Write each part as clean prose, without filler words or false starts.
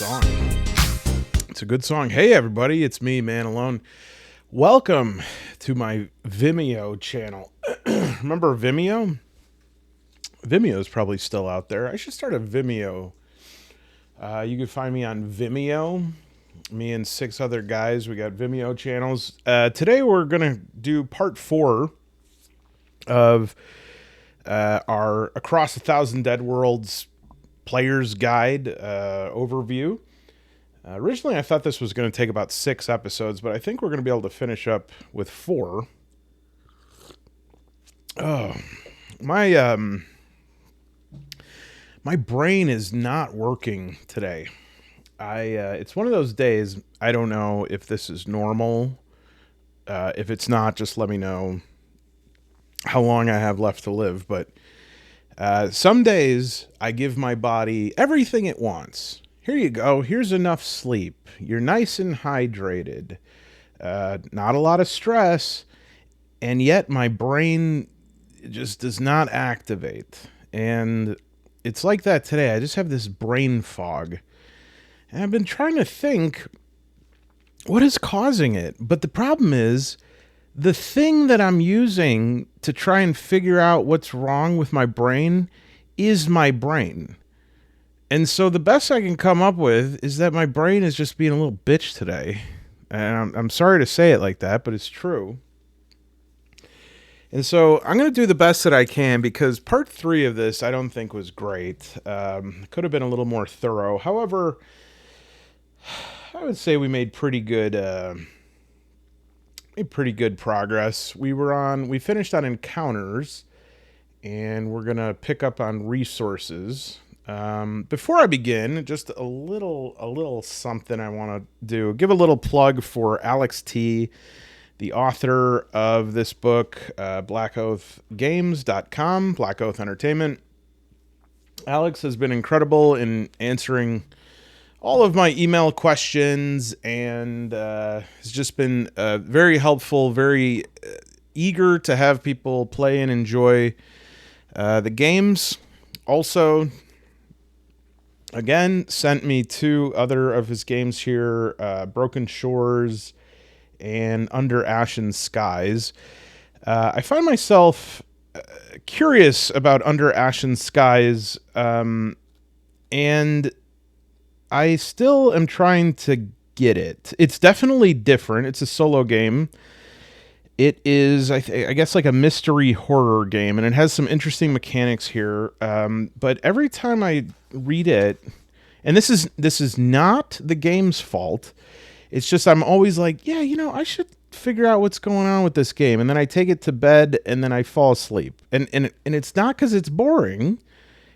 song. It's a good song. Hey everybody, it's me, Man Alone. Welcome to my Vimeo channel. Remember Vimeo? Vimeo is probably still out there. I should start a Vimeo. You can find me on Vimeo. Me and 6 other guys, we got Vimeo channels. Today we're going to do part 4 of our Across 1,000 Dead Worlds Player's Guide overview. Originally, I thought this was going to take about 6 episodes, but I think we're going to be able to finish up with 4. Oh, my brain is not working today. It's one of those days. I don't know if this is normal. If it's not, just let me know how long I have left to live. But some days I give my body everything it wants. Here you go. Here's enough sleep. You're nice and hydrated. Not a lot of stress. And yet my brain just does not activate. And it's like that today. I just have this brain fog. And I've been trying to think, what is causing it? But the problem is, the thing that I'm using to try and figure out what's wrong with my brain is my brain. And so the best I can come up with is that my brain is just being a little bitch today. And I'm sorry to say it like that, but it's true. And so I'm going to do the best that I can, because part 3 of this I don't think was great. Could have been a little more thorough. However, I would say we made pretty good progress. We finished on encounters, and we're going to pick up on resources. Before I begin, just a little something I want to do. Give a little plug for Alex T., the author of this book, blackoathgames.com, Blackoath Entertainment. Alex has been incredible in answering all of my email questions, and has just been very helpful, very eager to have people play and enjoy the games. Also, again, sent me 2 other of his games here, Broken Shores and Under Ashen Skies. I find myself curious about Under Ashen Skies, and I still am trying to get it. It's definitely different. It's a solo game. It is, I guess, like a mystery horror game, and it has some interesting mechanics here. But every time I read it, and this is not the game's fault. It's just I'm always like, yeah, I should figure out what's going on with this game, and then I take it to bed, and then I fall asleep. And it's not because it's boring.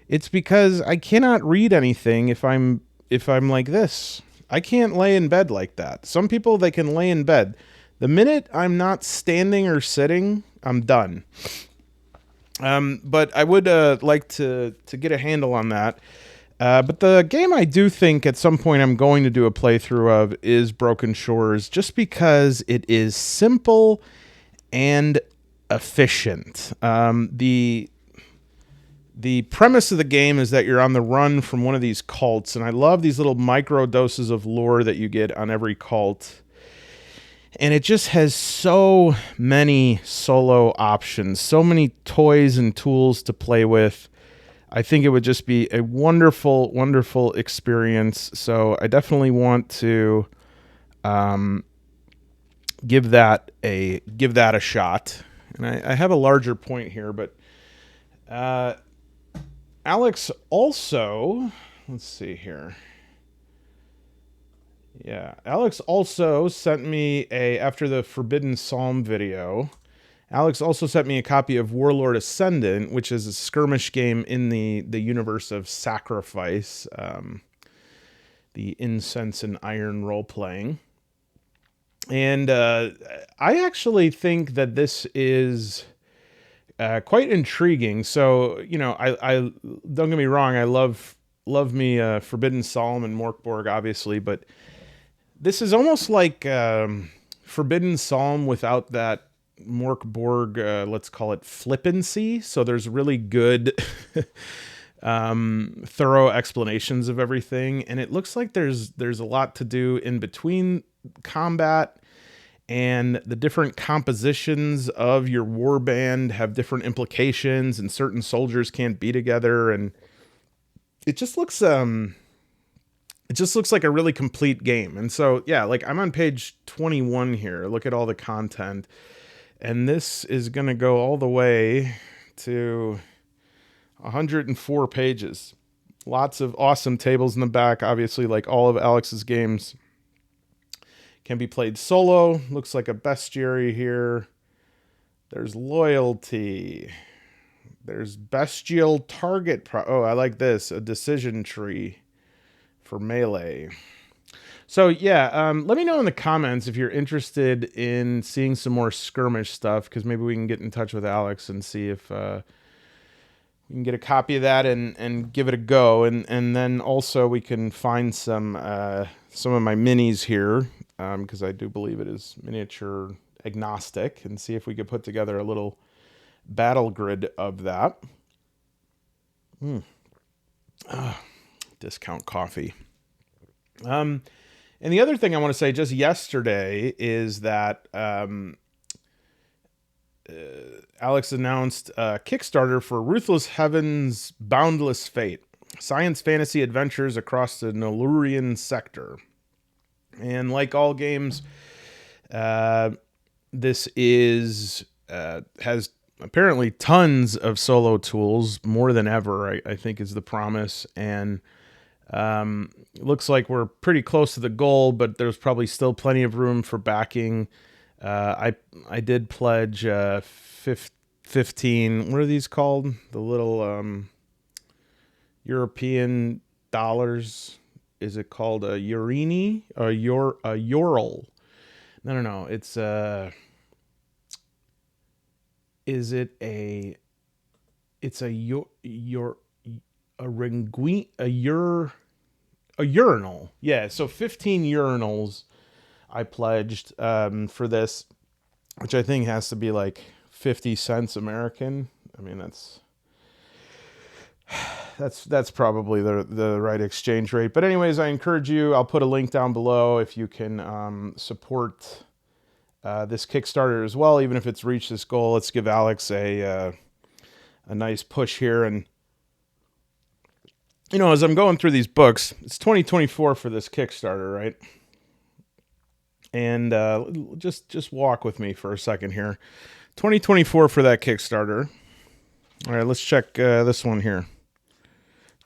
It's because I cannot read anything if I'm like this. I can't lay in bed like that. Some people, they can lay in bed. The minute I'm not standing or sitting, I'm done. But I would like to get a handle on that. But the game I do think at some point I'm going to do a playthrough of is Broken Shores, just because it is simple and efficient. The premise of the game is that you're on the run from one of these cults, and I love these little micro doses of lore that you get on every cult. And it just has so many solo options, so many toys and tools to play with. I think it would just be a wonderful, wonderful experience. So I definitely want to give that a shot. And I have a larger point here, but Alex also, let's see here. Yeah, Alex also sent me after the Forbidden Psalm video, Alex also sent me a copy of Warlord Ascendant, which is a skirmish game in the universe of Sacrifice, the Incense and Iron role-playing. And I actually think that this is quite intriguing. So, I don't get me wrong, I love me Forbidden Psalm and Morkborg, obviously, but this is almost like Forbidden Psalm without that Morkborg, let's call it flippancy. So there's really good thorough explanations of everything, and it looks like there's a lot to do in between combat, and the different compositions of your war band have different implications, and certain soldiers can't be together, and it just looks like a really complete game. And so yeah, like I'm on page 21 here. Look at all the content, and this is gonna go all the way to 104 pages. Lots of awesome tables in the back. Obviously, like all of Alex's games, can be played solo. Looks like a bestiary here. There's loyalty. There's bestial target. Oh, I like this. A decision tree for melee. So yeah, let me know in the comments if you're interested in seeing some more skirmish stuff, because maybe we can get in touch with Alex and see if we can get a copy of that and give it a go, and then also we can find some of my minis here, because I do believe it is miniature agnostic, and see if we could put together a little battle grid of that. Discount coffee. And the other thing I want to say just yesterday is that Alex announced a Kickstarter for Ruthless Heaven's Boundless Fate, science fantasy adventures across the Nolurian sector. And like all games, this has apparently tons of solo tools, more than ever, I think is the promise. And looks like we're pretty close to the goal, but there's probably still plenty of room for backing. I did pledge 15. What are these called? The little European dollars. Is it called a Urini? A Ural? No. It's is it a? It's a urinal. Yeah. So 15 urinals I pledged for this, which I think has to be like 50 cents American. I mean, that's probably the right exchange rate. But anyways, I encourage you. I'll put a link down below if you can support this Kickstarter as well, even if it's reached this goal. Let's give Alex a nice push here. And you know, as I'm going through these books, it's 2024 for this Kickstarter, right? And just walk with me for a second here. 2024 for that Kickstarter. All right, let's check this one here.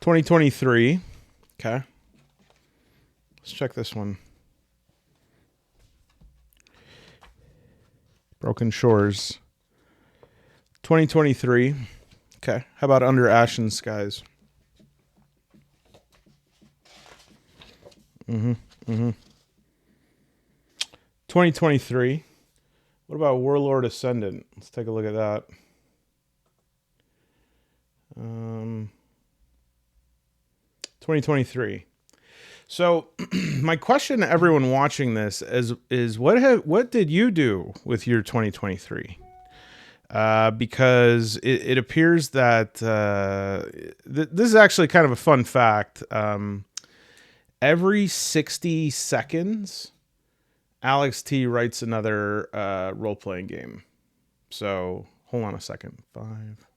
2023. Okay. Let's check this one. Broken Shores. 2023. Okay. How about Under Ashen Skies? 2023. What about Warlord Ascendant? Let's take a look at that. 2023. So my question to everyone watching this is what did you do with your 2023? Because it appears that this is actually kind of a fun fact. Every 60 seconds, Alex T writes another role-playing game. So hold on a second. 5,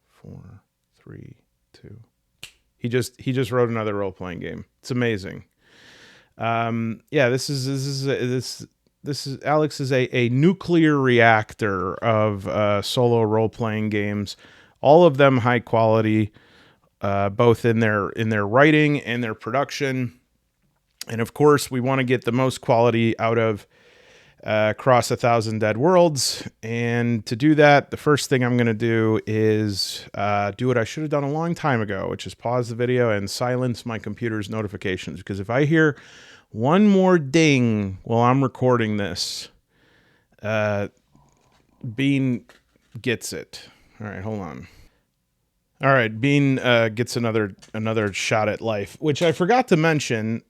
4, 3, 2. He just wrote another role-playing game. It's amazing. Yeah, this is Alex is a nuclear reactor of solo role-playing games. All of them high quality, both in their writing and their production. And of course, we want to get the most quality out of Cross 1,000 Dead Worlds. And to do that, the first thing I'm going to do is do what I should have done a long time ago, which is pause the video and silence my computer's notifications. Because if I hear one more ding while I'm recording this, Bean gets it. All right, hold on. All right, Bean gets another shot at life, which I forgot to mention.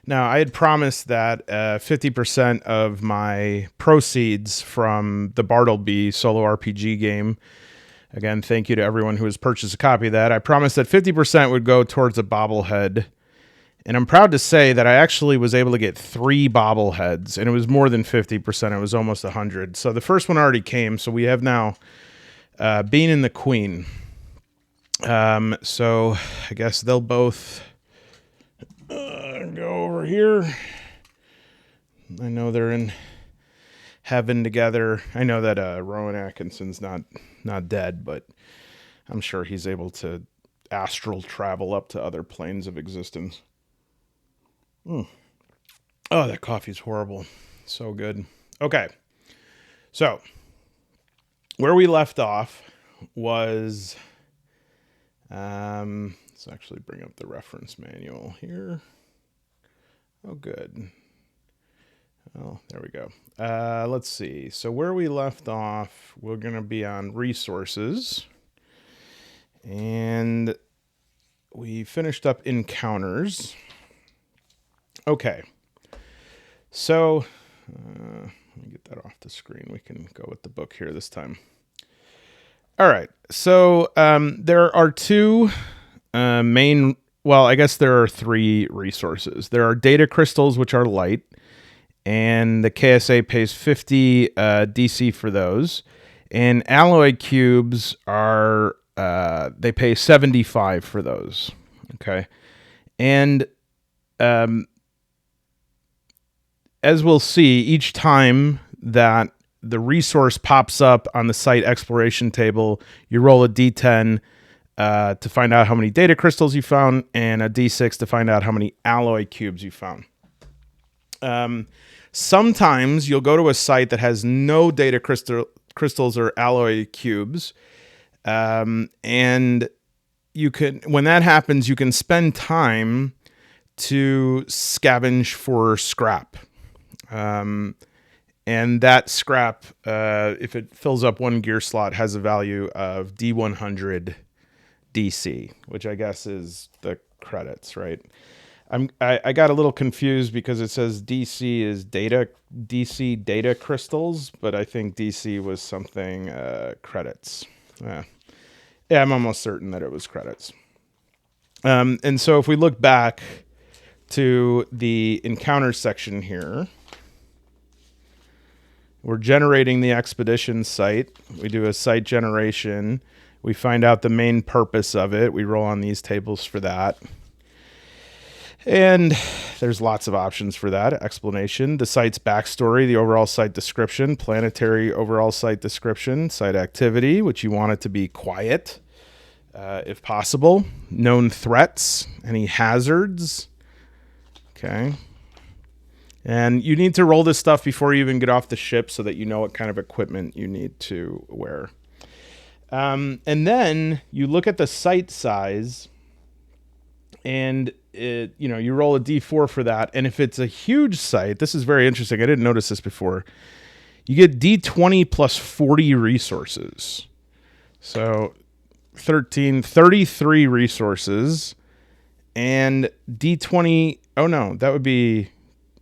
Now, I had promised that 50% of my proceeds from the Bartleby solo RPG game Again, thank you to everyone who has purchased a copy of that. I promised that 50% would go towards a bobblehead. And I'm proud to say that I actually was able to get 3 bobbleheads, and it was more than 50%. It was almost 100. So the first one already came. So we have now Bean and the Queen. So I guess they'll both go over here. I know they're in heaven together. I know that Rowan Atkinson's not dead, but I'm sure he's able to astral travel up to other planes of existence. Oh, that coffee's horrible. So good. Okay. So, where we left off was... let's actually bring up the reference manual here. Oh, good. Oh, there we go. Let's see. So, where we left off, we're going to be on resources. And we finished up encounters. Okay, so let me get that off the screen. We can go with the book here this time. All right, so there are 2 main, well, I guess there are 3 resources. There are data crystals, which are light, and the KSA pays 50 DC for those. And alloy cubes are, they pay 75 for those, okay? And as we'll see, each time that the resource pops up on the site exploration table, you roll a d10 to find out how many data crystals you found, and a d6 to find out how many alloy cubes you found. Sometimes you'll go to a site that has no data crystals or alloy cubes, and you can, when that happens, you can spend time to scavenge for scrap. And that scrap, if it fills up 1 gear slot, has a value of D100 DC, which I guess is the credits, right? I got a little confused because it says DC is DC data crystals, but I think DC was something credits. Yeah, I'm almost certain that it was credits. And so if we look back to the encounter section here, we're generating the expedition site. We do a site generation. We find out the main purpose of it. We roll on these tables for that. And there's lots of options for that. Explanation, the site's backstory, the overall site description, planetary overall site description, site activity, which you want it to be quiet, if possible. Known threats, any hazards. Okay. And you need to roll this stuff before you even get off the ship so that you know what kind of equipment you need to wear. And then you look at the site size, and you roll a d4 for that. And if it's a huge site, this is very interesting. I didn't notice this before. You get d20 plus 40 resources. So 33 resources. And d20, oh no, that would be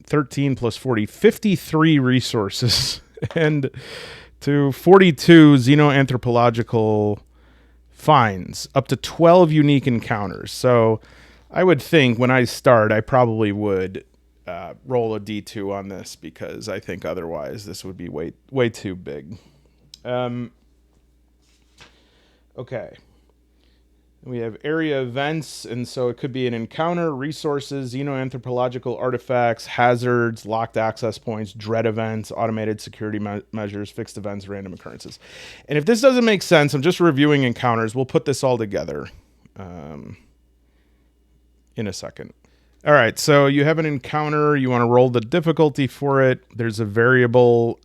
13 plus 40, 53 resources. And to 42 xenoanthropological finds, up to 12 unique encounters. So I would think when I start, I probably would roll a D2 on this, because I think otherwise this would be way too big. Okay. We have area events, and so it could be an encounter, resources, xenoanthropological artifacts, hazards, locked access points, dread events, automated security measures, fixed events, random occurrences. And if this doesn't make sense, I'm just reviewing encounters. We'll put this all together in a second. All right, so you have an encounter. You want to roll the difficulty for it. There's a variable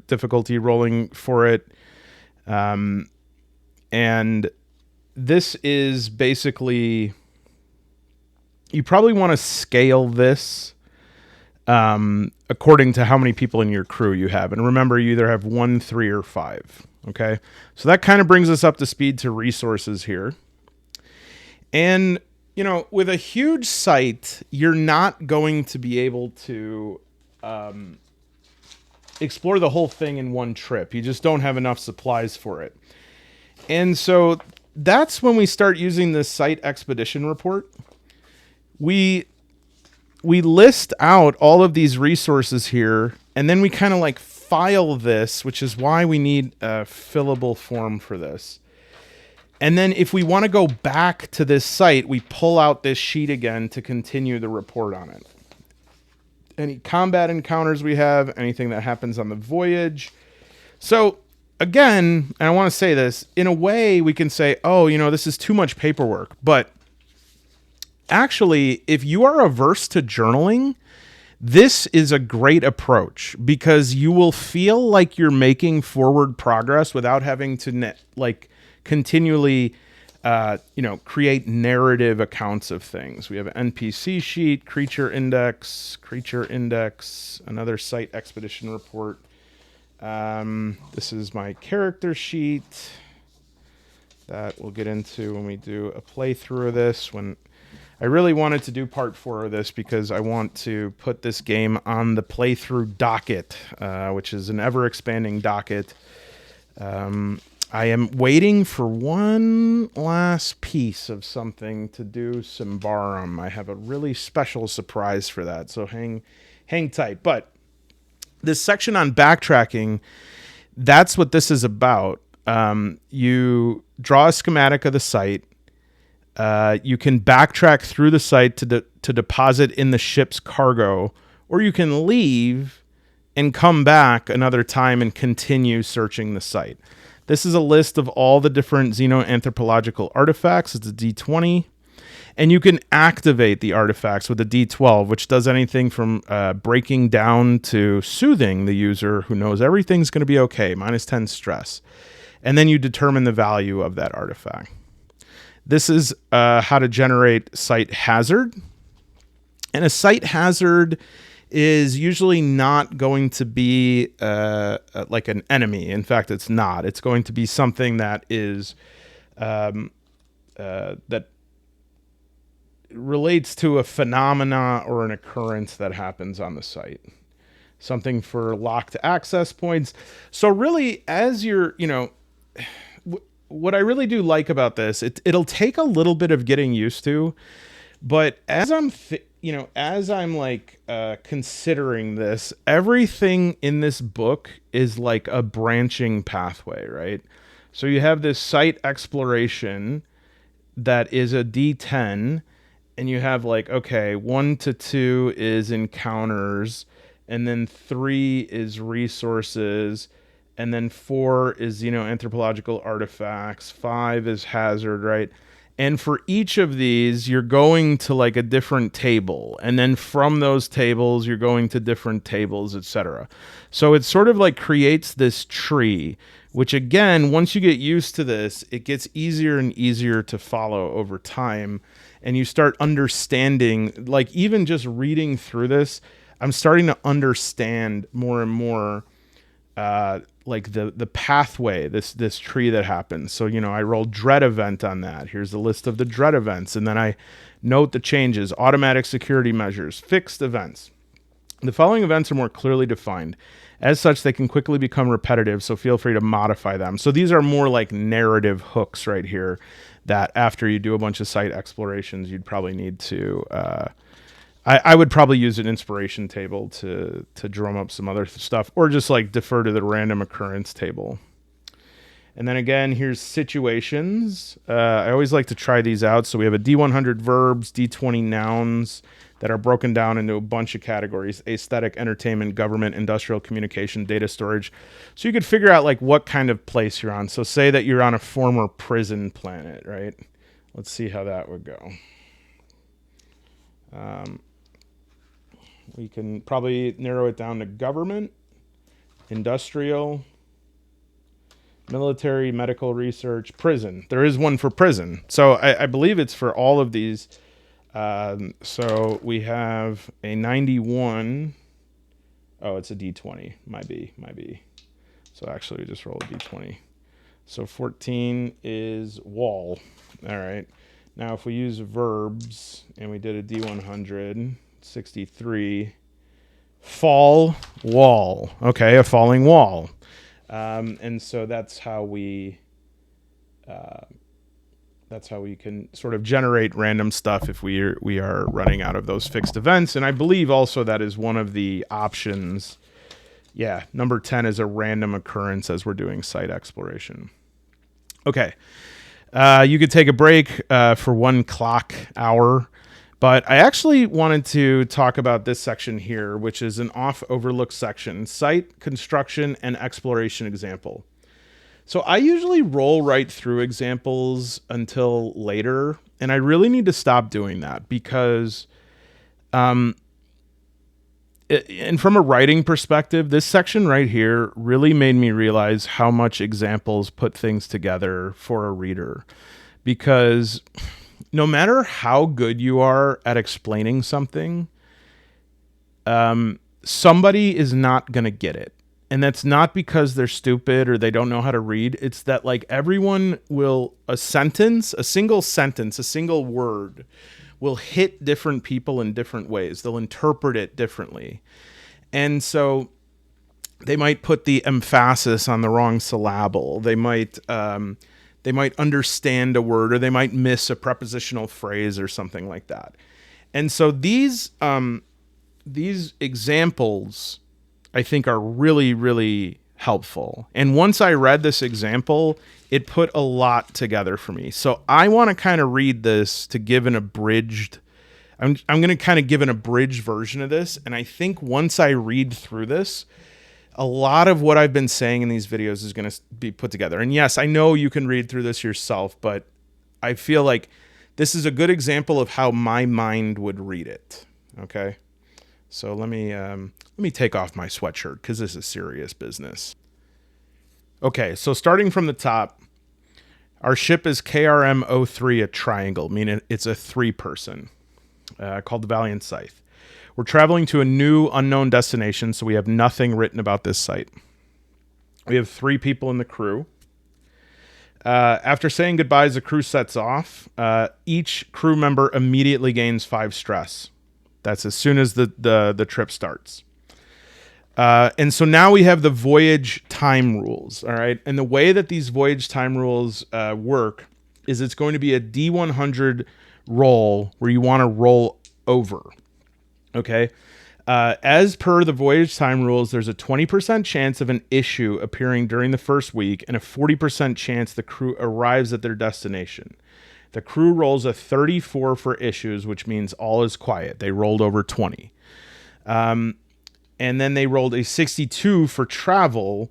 difficulty rolling for it. And this is basically, you probably want to scale this according to how many people in your crew you have. And remember, you either have 1, 3, or 5. Okay, so that kind of brings us up to speed to resources here. And, with a huge site, you're not going to be able to explore the whole thing in one trip. You just don't have enough supplies for it. And so that's when we start using the site expedition report. We list out all of these resources here, and then we kind of like file this, which is why we need a fillable form for this. And then if we want to go back to this site, we pull out this sheet again to continue the report on it. Any combat encounters we have, anything that happens on the voyage. So again, and I want to say this, in a way we can say, oh, this is too much paperwork. But actually, if you are averse to journaling, this is a great approach because you will feel like you're making forward progress without having to continually create narrative accounts of things. We have an NPC sheet, creature index, another site expedition report. This is my character sheet that we'll get into when we do a playthrough of this. When I really wanted to do part 4 of this because I want to put this game on the playthrough docket, which is an ever-expanding docket. I am waiting for one last piece of something to do Symbaroum. I have a really special surprise for that, so hang tight. But this section on backtracking, that's what this is about. You draw a schematic of the site. You can backtrack through the site to deposit in the ship's cargo, or you can leave and come back another time and continue searching the site. This is a list of all the different xenoanthropological artifacts. It's a D20. And you can activate the artifacts with a D12, which does anything from breaking down to soothing the user who knows everything's going to be okay, -10 stress. And then you determine the value of that artifact. This is how to generate site hazard. And a site hazard is usually not going to be like an enemy. In fact, it's not. It's going to be something that is that relates to a phenomena or an occurrence that happens on the site. Something for locked access points. So really, as you're, what I really do like about this, it'll take a little bit of getting used to, but as I'm considering this, everything in this book is like a branching pathway, right? So you have this site exploration that is a D10, and you have 1 to 2 is encounters, and then 3 is resources, and then 4 is, anthropological artifacts, 5 is hazard, right? And for each of these, you're going to a different table. And then from those tables, you're going to different tables, etc. So it sort of creates this tree, which again, once you get used to this, it gets easier and easier to follow over time. And you start understanding, even just reading through this, I'm starting to understand more and more the pathway, this tree that happens. So, I roll dread event on that. Here's the list of the dread events. And then I note the changes, automatic security measures, fixed events. The following events are more clearly defined. As such, they can quickly become repetitive, so feel free to modify them. So these are more like narrative hooks right here that after you do a bunch of site explorations, you'd probably need to... I would probably use an inspiration table to drum up some other stuff, or just defer to the random occurrence table. And then again, here's situations. I always like to try these out. So we have a D100 verbs, D20 nouns that are broken down into a bunch of categories: aesthetic, entertainment, government, industrial, communication, data storage. So you could figure out what kind of place you're on. So say that you're on a former prison planet, right? Let's see how that would go. We can probably narrow it down to government, industrial, military, medical research, prison. There is one for prison. So I believe it's for all of these. So we have a 91. Oh, it's a D20. Might be. So actually we just roll a D20. So 14 is wall. All right. Now if we use verbs and we did a D100... 63, fall wall. Okay, a falling wall. And so that's how we That's how we can sort of generate random stuff if we are running out of those fixed events. And I believe also that is one of the options. Yeah, number 10 is a random occurrence as we're doing site exploration. Okay. You could take a break for 1 clock hour. But I actually wanted to talk about this section here, which is an off overlooked section, site construction and exploration example. So I usually roll right through examples until later, and I really need to stop doing that because, and from a writing perspective, this section right here really made me realize how much examples put things together for a reader. Because no matter how good you are at explaining something, somebody is not going to get it. And that's not because they're stupid or they don't know how to read. It's that like everyone will, a single sentence, a single word will hit different people in different ways. They'll interpret it differently. And so they might put the emphasis on the wrong syllable. They might understand a word, or they might miss a prepositional phrase or something like that. And so these examples, I think, are really, really helpful. And once I read this example, it put a lot together for me. So I want to kind of read this to give an abridged, I'm going to kind of give an abridged version of this. And I think once I read through this, a lot of what I've been saying in these videos is going to be put together. And yes, I know you can read through this yourself, but I feel like this is a good example of how my mind would read it. Okay. So let me take off my sweatshirt because this is serious business. Okay, so starting from the top, our ship is KRM-03, a triangle, meaning it's a 3-person, called the Valiant Scythe. We're traveling to a new unknown destination, so we have nothing written about this site. We have 3 people in the crew. After saying goodbyes, the crew sets off. Each crew member immediately gains 5 stress. That's as soon as the trip starts. And so now we have the voyage time rules, all right? And the way that these voyage time rules work is it's going to be a D100 roll where you want to roll over, okay? As per the voyage time rules, there's a 20% chance of an issue appearing during the first week and a 40% chance the crew arrives at their destination. The crew rolls a 34 for issues, which means all is quiet. They rolled over 20. And then they rolled a 62 for travel.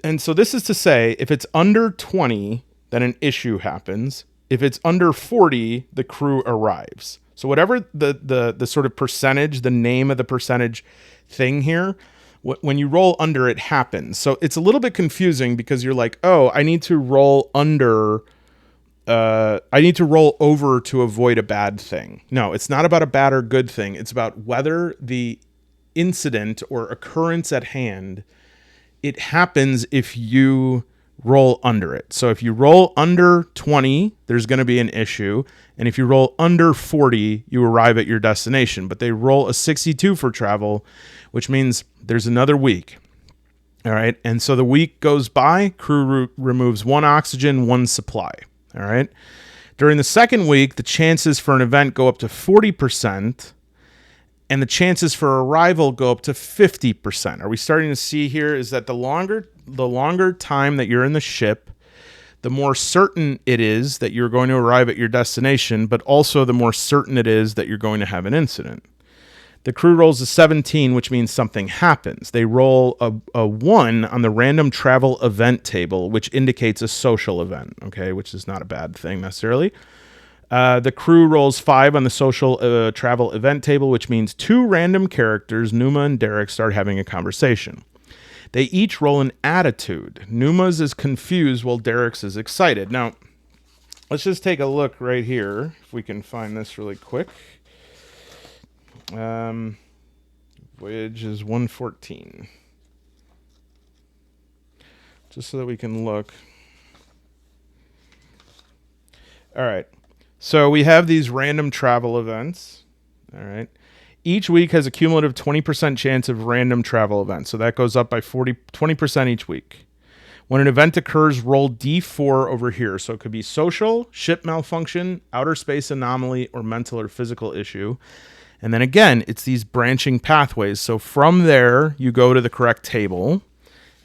And so this is to say, if it's under 20, then an issue happens. If it's under 40, the crew arrives. So whatever the sort of percentage, the name of the percentage thing here, when you roll under, it happens. So it's a little bit confusing because you're like, oh, I need to roll under... I need to roll over to avoid a bad thing. No, it's not about a bad or good thing. It's about whether the incident or occurrence at hand, it happens if you roll under it. So if you roll under 20, there's going to be an issue. And if you roll under 40, you arrive at your destination. But they roll a 62 for travel, which means there's another week. All right. And so the week goes by, crew removes 1 oxygen, 1 supply. All right. During the second week, the chances for an event go up to 40%, and the chances for arrival go up to 50%. Are we starting to see here is that the longer time that you're in the ship, the more certain it is that you're going to arrive at your destination, but also the more certain it is that you're going to have an incident. The crew rolls a 17, which means something happens. They roll a 1 on the random travel event table, which indicates a social event, okay, which is not a bad thing necessarily. The crew rolls 5 on the social travel event table, which means 2 random characters, Numa and Derek, start having a conversation. They each roll an attitude. Numa's is confused while Derek's is excited. Now, let's just take a look right here, if we can find this really quick. Voyage is 114. Just so that we can look. All right. So we have these random travel events. All right. Each week has a cumulative 20% chance of random travel events. So that goes up by 20% each week. When an event occurs, roll D4 over here. So it could be social, ship malfunction, outer space anomaly, or mental or physical issue. And then again, it's these branching pathways. So from there, you go to the correct table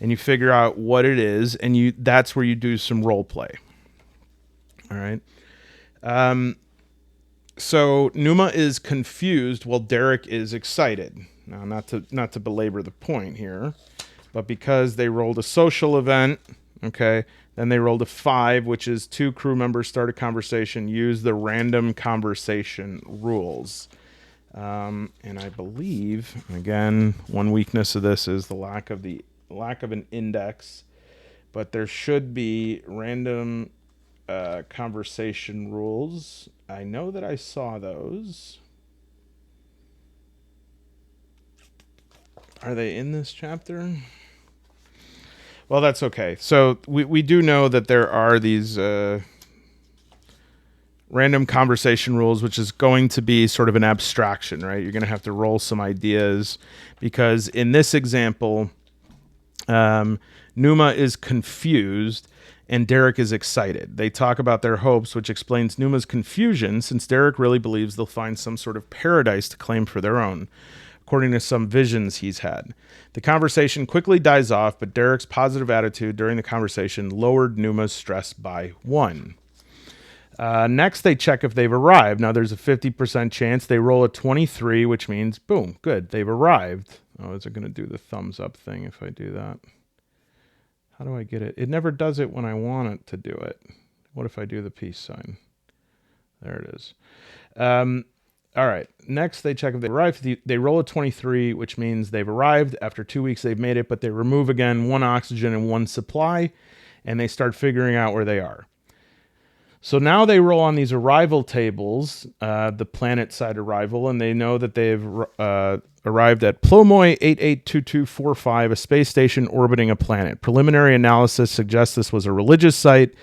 and you figure out what it is, and that's where you do some role play. All right. So Numa is confused while Derek is excited. Now, not to belabor the point here, but because they rolled a social event, okay, then they rolled a 5, which is 2 crew members start a conversation, use the random conversation rules. And I believe, again, one weakness of this is the lack of an index, but there should be random conversation rules. I know that I saw those. Are they in this chapter? Well, that's okay. So we do know that there are these random conversation rules, which is going to be sort of an abstraction, right? You're going to have to roll some ideas because in this example, Numa is confused and Derek is excited. They talk about their hopes, which explains Numa's confusion, since Derek really believes they'll find some sort of paradise to claim for their own, according to some visions he's had. The conversation quickly dies off, but Derek's positive attitude during the conversation lowered Numa's stress by 1. Next, they check if they've arrived. Now, there's a 50% chance. They roll a 23, which means, boom, good, they've arrived. Oh, is it going to do the thumbs up thing if I do that? How do I get it? It never does it when I want it to do it. What if I do the peace sign? There it is. All right. Next, they check if they've arrived. They roll a 23, which means they've arrived. After 2 weeks, they've made it, but they remove again 1 oxygen and 1 supply, and they start figuring out where they are. So now they roll on these arrival tables, the planet side arrival, and they know that they've arrived at Plomoi 882245, a space station orbiting a planet. Preliminary analysis suggests this was a religious site,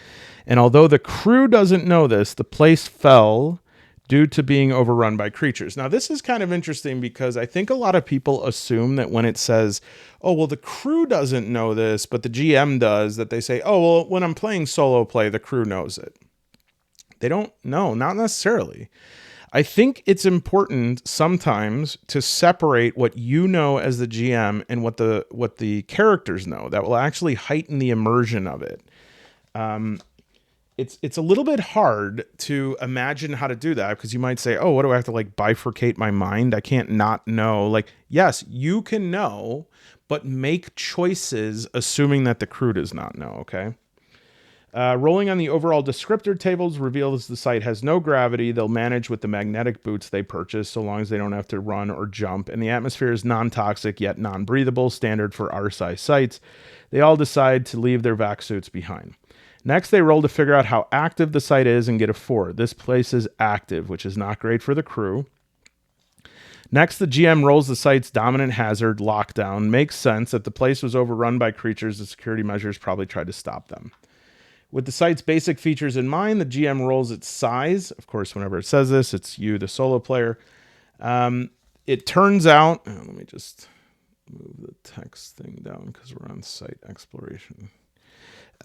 and although the crew doesn't know this, the place fell due to being overrun by creatures. Now, this is kind of interesting because I think a lot of people assume that when it says, oh, well, the crew doesn't know this, but the GM does, that they say, oh, well, when I'm playing solo play, the crew knows it. They don't know, not necessarily. I think it's important sometimes to separate what you know as the GM and what the characters know. That will actually heighten the immersion of it. It's a little bit hard to imagine how to do that because you might say, oh, what do I have to like bifurcate my mind? I can't not know. Like, yes, you can know, but make choices assuming that the crew does not know, okay? Rolling on the overall descriptor tables reveals the site has no gravity. They'll manage with the magnetic boots they purchase so long as they don't have to run or jump. And the atmosphere is non-toxic yet non-breathable, standard for our size sites. They all decide to leave their vac suits behind. Next, they roll to figure out how active the site is and get a 4. This place is active, which is not great for the crew. Next, the GM rolls the site's dominant hazard, lockdown. Makes sense that the place was overrun by creatures. The security measures probably tried to stop them. With the site's basic features in mind, the GM rolls its size. Of course, whenever it says this, it's you, the solo player. It turns out, let me just move the text thing down because we're on site exploration.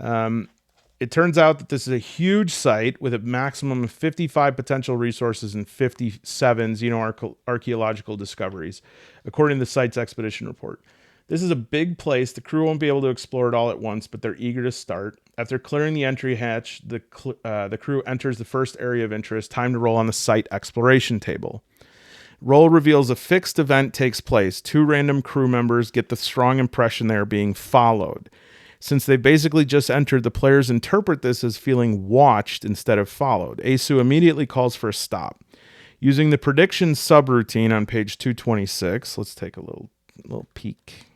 It turns out that this is a huge site with a maximum of 55 potential resources and 57 archaeological discoveries, according to the site's expedition report. This is a big place. The crew won't be able to explore it all at once, but they're eager to start. After clearing the entry hatch, the crew enters the first area of interest. Time to roll on the site exploration table. Roll reveals a fixed event takes place. 2 random crew members get the strong impression they are being followed. Since they basically just entered, the players interpret this as feeling watched instead of followed. Asu immediately calls for a stop. Using the prediction subroutine on page 226, let's take a little peek.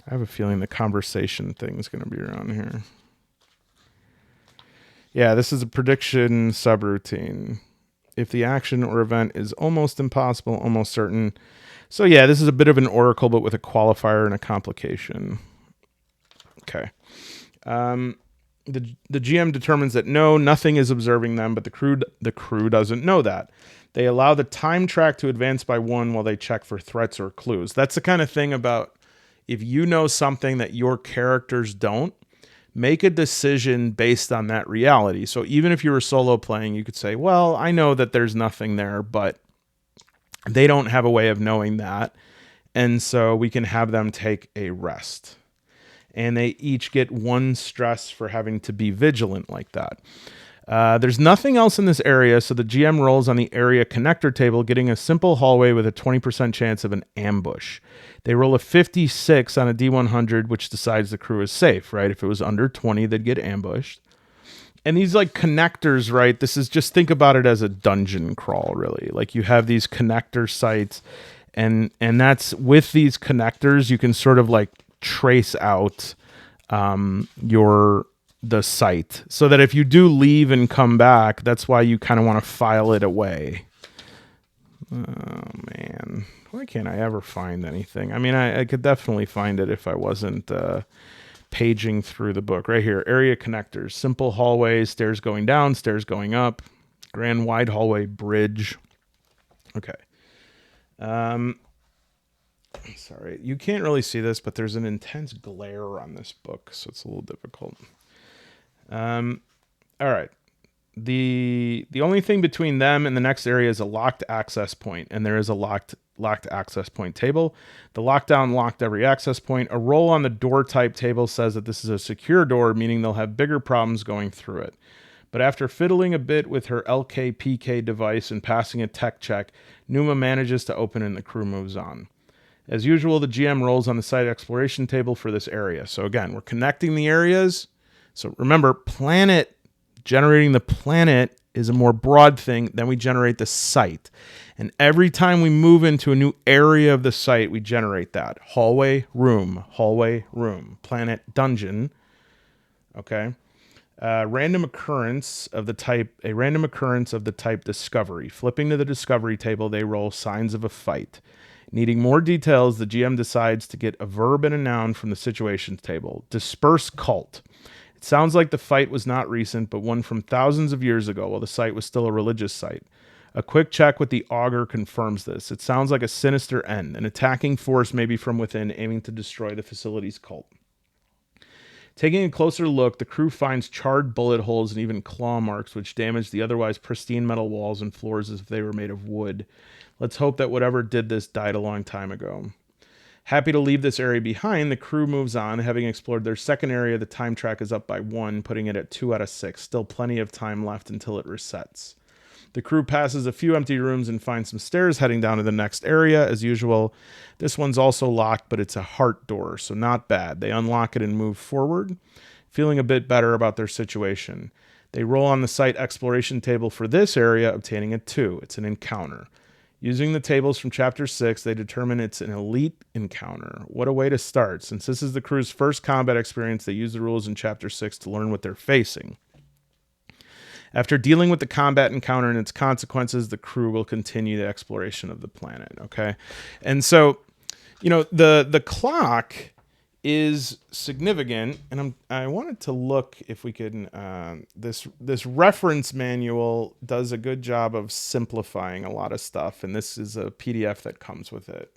I have a feeling the conversation thing is going to be around here. Yeah, this is a prediction subroutine. If the action or event is almost impossible, almost certain. So yeah, this is a bit of an oracle, but with a qualifier and a complication. Okay. The GM determines that no, nothing is observing them, but the crew doesn't know that. They allow the time track to advance by 1 while they check for threats or clues. That's the kind of thing about if you know something that your characters don't, make a decision based on that reality. So even if you were solo playing, you could say, well, I know that there's nothing there, but they don't have a way of knowing that. And so we can have them take a rest. And they each get 1 stress for having to be vigilant like that. There's nothing else in this area, so the GM rolls on the area connector table, getting a simple hallway with a 20% chance of an ambush. They roll a 56 on a D100, which decides the crew is safe, right? If it was under 20, they'd get ambushed. And these like connectors, right? This is just, think about it as a dungeon crawl, really. Like you have these connector sites, and that's with these connectors, you can sort of like trace out the site, so that if you do leave and come back, that's why you kind of want to file it away. Oh man, why can't I ever find anything? I mean, I could definitely find it if I wasn't paging through the book. Right here, area connectors, simple hallways, stairs going down, stairs going up, grand wide hallway, bridge. Okay. Sorry, you can't really see this, but there's an intense glare on this book, so it's a little difficult. All right. The only thing between them and the next area is a locked access point, and there is a locked access point table. The lockdown locked every access point. A roll on the door type table says that this is a secure door, meaning they'll have bigger problems going through it. But after fiddling a bit with her LKPK device and passing a tech check, Numa manages to open and the crew moves on. As usual, the GM rolls on the site exploration table for this area. So again, we're connecting the areas. So remember, generating the planet is a more broad thing. Then we generate the site. And every time we move into a new area of the site, we generate that. Hallway, room, planet, dungeon. Okay. A random occurrence of the type discovery. Flipping to the discovery table, they roll signs of a fight. Needing more details, the GM decides to get a verb and a noun from the situations table. Disperse cult. It sounds like the fight was not recent, but one from thousands of years ago while the site was still a religious site. A quick check with the augur confirms this. It sounds like a sinister end, an attacking force maybe from within aiming to destroy the facility's cult. Taking a closer look, the crew finds charred bullet holes and even claw marks, which damage the otherwise pristine metal walls and floors as if they were made of wood. Let's hope that whatever did this died a long time ago. Happy to leave this area behind, the crew moves on. Having explored their second area, the time track is up by 1, putting it at 2 out of 6. Still plenty of time left until it resets. The crew passes a few empty rooms and finds some stairs heading down to the next area. As usual, this one's also locked, but it's a heart door, so not bad. They unlock it and move forward, feeling a bit better about their situation. They roll on the site exploration table for this area, obtaining a 2. It's an encounter. Using the tables from Chapter 6, they determine it's an elite encounter. What a way to start. Since this is the crew's first combat experience, they use the rules in Chapter 6 to learn what they're facing. After dealing with the combat encounter and its consequences, the crew will continue the exploration of the planet, okay? And so, the clock is significant, and I wanted to look if we can. This reference manual does a good job of simplifying a lot of stuff, and this is a PDF that comes with it.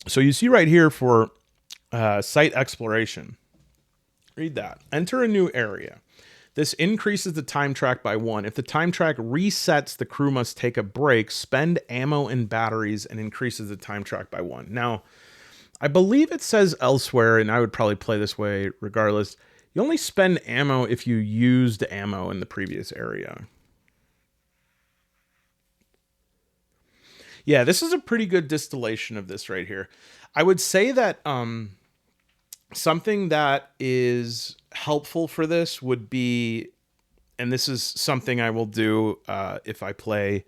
So you see right here for site exploration. Read that. Enter a new area. This increases the time track by 1. If the time track resets, the crew must take a break, spend ammo and batteries, and increases the time track by 1. Now, I believe it says elsewhere, and I would probably play this way regardless, you only spend ammo if you used ammo in the previous area. Yeah, this is a pretty good distillation of this right here. I would say that something that is helpful for this would be, and this is something I will do if I play,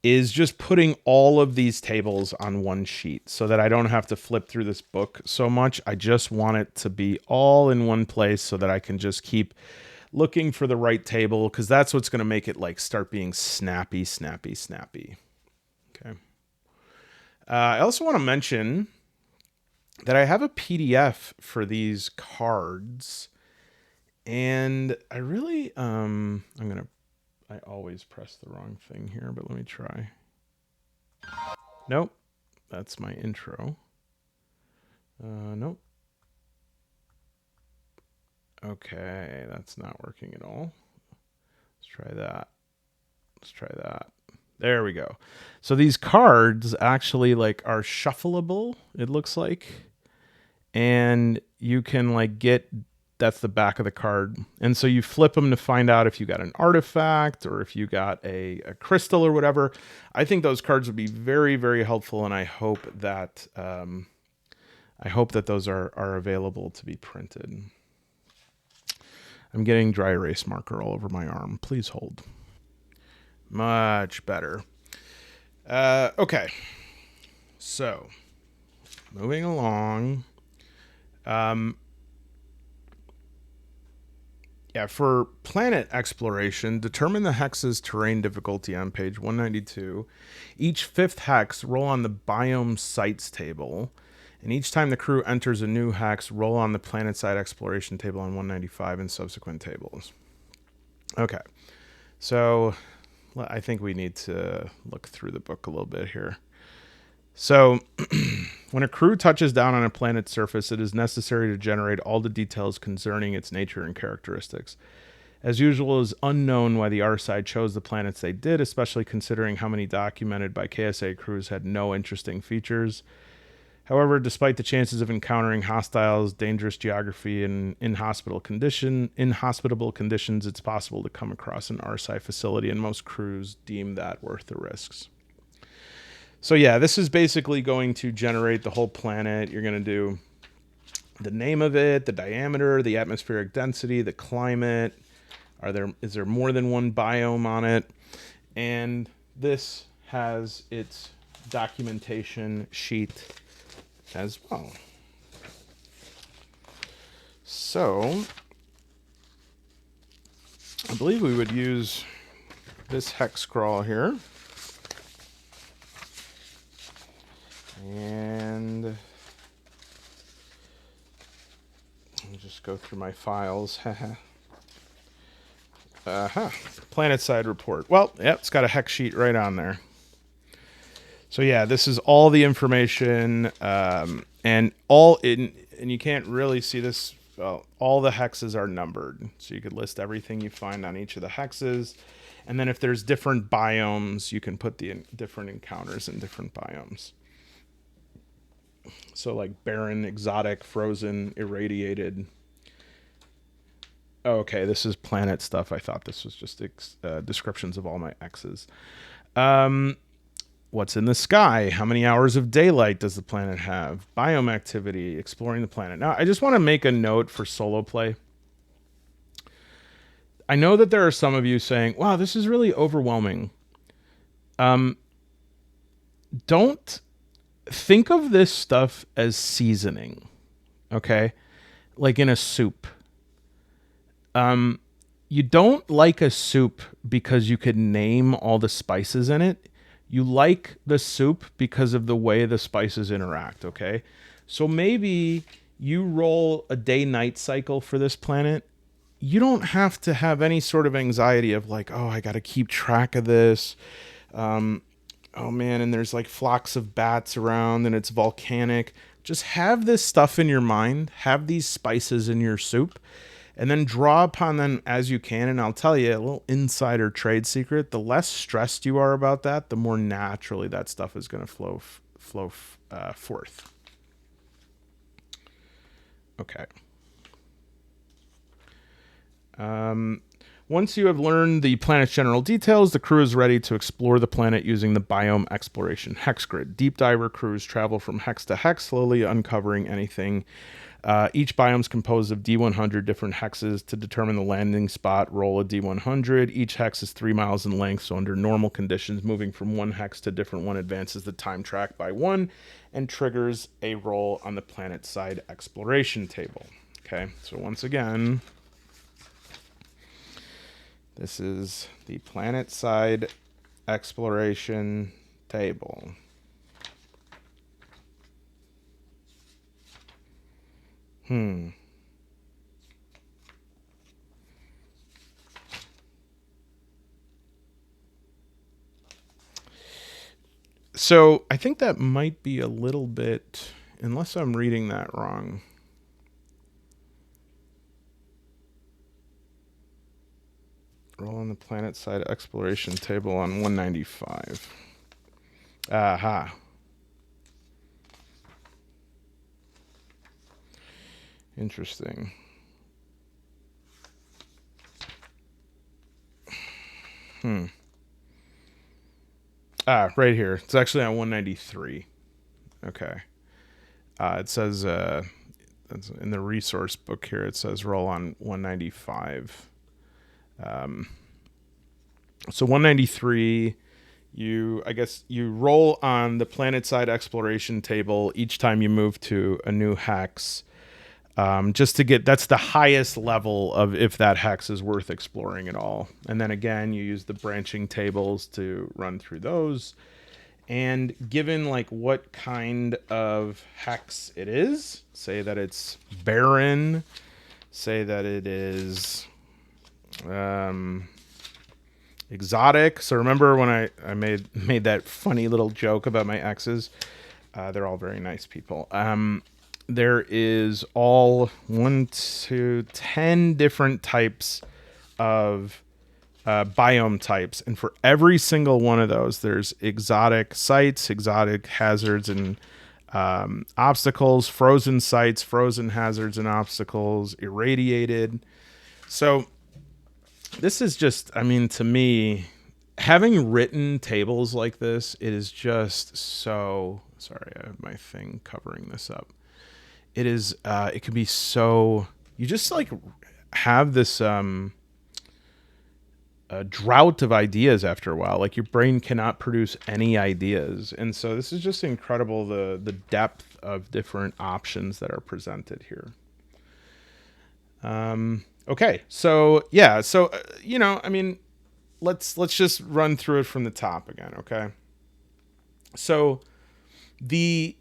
is just putting all of these tables on one sheet so that I don't have to flip through this book so much. I just want it to be all in one place so that I can just keep looking for the right table, because that's what's going to make it like start being snappy. Okay. I also want to mention that I have a PDF for these cards, And I really, I always press the wrong thing here, but let me try. Nope. That's my intro. Nope. Okay, that's not working at all. Let's try that. Let's try that. There we go. So these cards actually like are shuffleable, it looks like. And you can like get, that's the back of the card. And so you flip them to find out if you got an artifact or if you got a crystal or whatever. I think those cards would be very, very helpful, and I hope that those are available to be printed. I'm getting dry erase marker all over my arm. Please hold. Much better. Okay. So, moving along. Yeah, for planet exploration, determine the hex's terrain difficulty on page 192. Each fifth hex, roll on the biome sites table. And each time the crew enters a new hex, roll on the planet side exploration table on 195 and subsequent tables. Okay. So I think we need to look through the book a little bit here. So when a crew touches down on a planet's surface, it is necessary to generate all the details concerning its nature and characteristics. As usual, it is unknown why the R side chose the planets they did, especially considering how many documented by KSA crews had no interesting features. However, despite the chances of encountering hostiles, dangerous geography, and inhospitable conditions, it's possible to come across an RSI facility, and most crews deem that worth the risks. So yeah, this is basically going to generate the whole planet. You're going to do the name of it, the diameter, the atmospheric density, the climate. Is there more than one biome on it? And this has its documentation sheet as well. So I believe we would use this hex scrawl here. And let me just go through my files. Planet side report. Well, yep, it's got a hex sheet right on there. So yeah, this is all the information, and you can't really see this. Well, all the hexes are numbered, so you could list everything you find on each of the hexes, and then if there's different biomes, you can put the different encounters in different biomes. So like barren, exotic, frozen, irradiated. Oh, okay, this is planet stuff. I thought this was just descriptions of all my X's. What's in the sky? How many hours of daylight does the planet have? Biome activity, exploring the planet. Now, I just want to make a note for solo play. I know that there are some of you saying, wow, this is really overwhelming. Don't think of this stuff as seasoning, okay? Like in a soup. You don't like a soup because you could name all the spices in it. You like the soup because of the way the spices interact, okay? So maybe you roll a day-night cycle for this planet. You don't have to have any sort of anxiety of like, oh, I got to keep track of this. Oh man, and there's like flocks of bats around and it's volcanic. Just have this stuff in your mind. Have these spices in your soup. And then draw upon them as you can. And I'll tell you a little insider trade secret. The less stressed you are about that, the more naturally that stuff is going to flow forth. Okay. Once you have learned the planet's general details, the crew is ready to explore the planet using the biome exploration hex grid. Deep diver crews travel from hex to hex, slowly uncovering anything. Each biome is composed of D100 different hexes. To determine the landing spot, roll a D100. Each hex is 3 miles in length, so under normal conditions, moving from one hex to different one advances the time track by 1 and triggers a roll on the planet side exploration table. Okay, so once again, this is the planet side exploration table. So I think that might be a little bit, unless I'm reading that wrong. Roll on the planet side exploration table on 195. Aha. Interesting. Right here. It's actually on 193. Okay. It says in the resource book here, it says roll on 195. So 193, I guess you roll on the planet side exploration table each time you move to a new hex. Just to get, that's the highest level of if that hex is worth exploring at all. And then again, you use the branching tables to run through those. And given like what kind of hex it is, say that it's barren, say that it is exotic. So remember when I made that funny little joke about my exes? They're all very nice people. There is all 10 different types of biome types, and for every single one of those, there's exotic sites, exotic hazards, and obstacles, frozen sites, frozen hazards and obstacles, irradiated. So this is just, I mean, to me, having written tables like this, it is just so, sorry, I have my thing covering this up. It is, it can be so, you just like have this a drought of ideas after a while. Like your brain cannot produce any ideas. And so this is just incredible, the depth of different options that are presented here. Okay, so yeah, so I mean, let's just run through it from the top again, okay? So the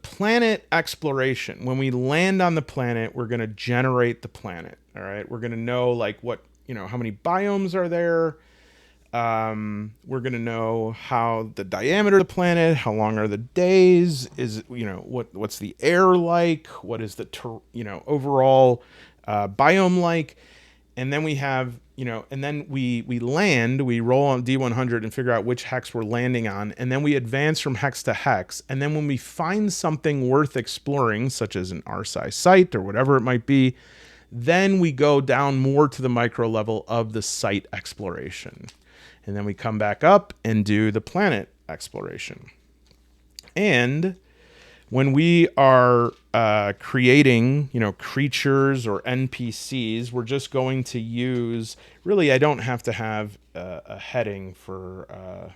planet exploration, when we land on the planet, we're going to generate the planet, all right? We're going to know like what, how many biomes are there. We're going to know how the diameter of the planet, how long are the days, is, what's the air like, what is the, overall biome like. And then we have, and then we land, we roll on D100 and figure out which hex we're landing on. And then we advance from hex to hex. And then when we find something worth exploring, such as an R-size site or whatever it might be, then we go down more to the micro level of the site exploration. And then we come back up and do the planet exploration. And when we are creating, creatures or NPCs, we're just going to use, really, I don't have to have a heading for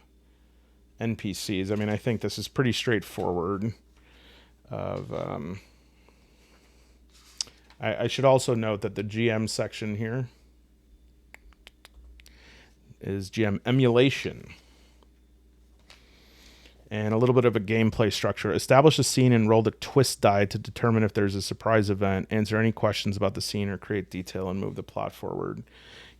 NPCs. I mean, I think this is pretty straightforward. I should also note that the GM section here is GM emulation. And a little bit of a gameplay structure. Establish a scene and roll the twist die to determine if there's a surprise event. Answer any questions about the scene or create detail and move the plot forward.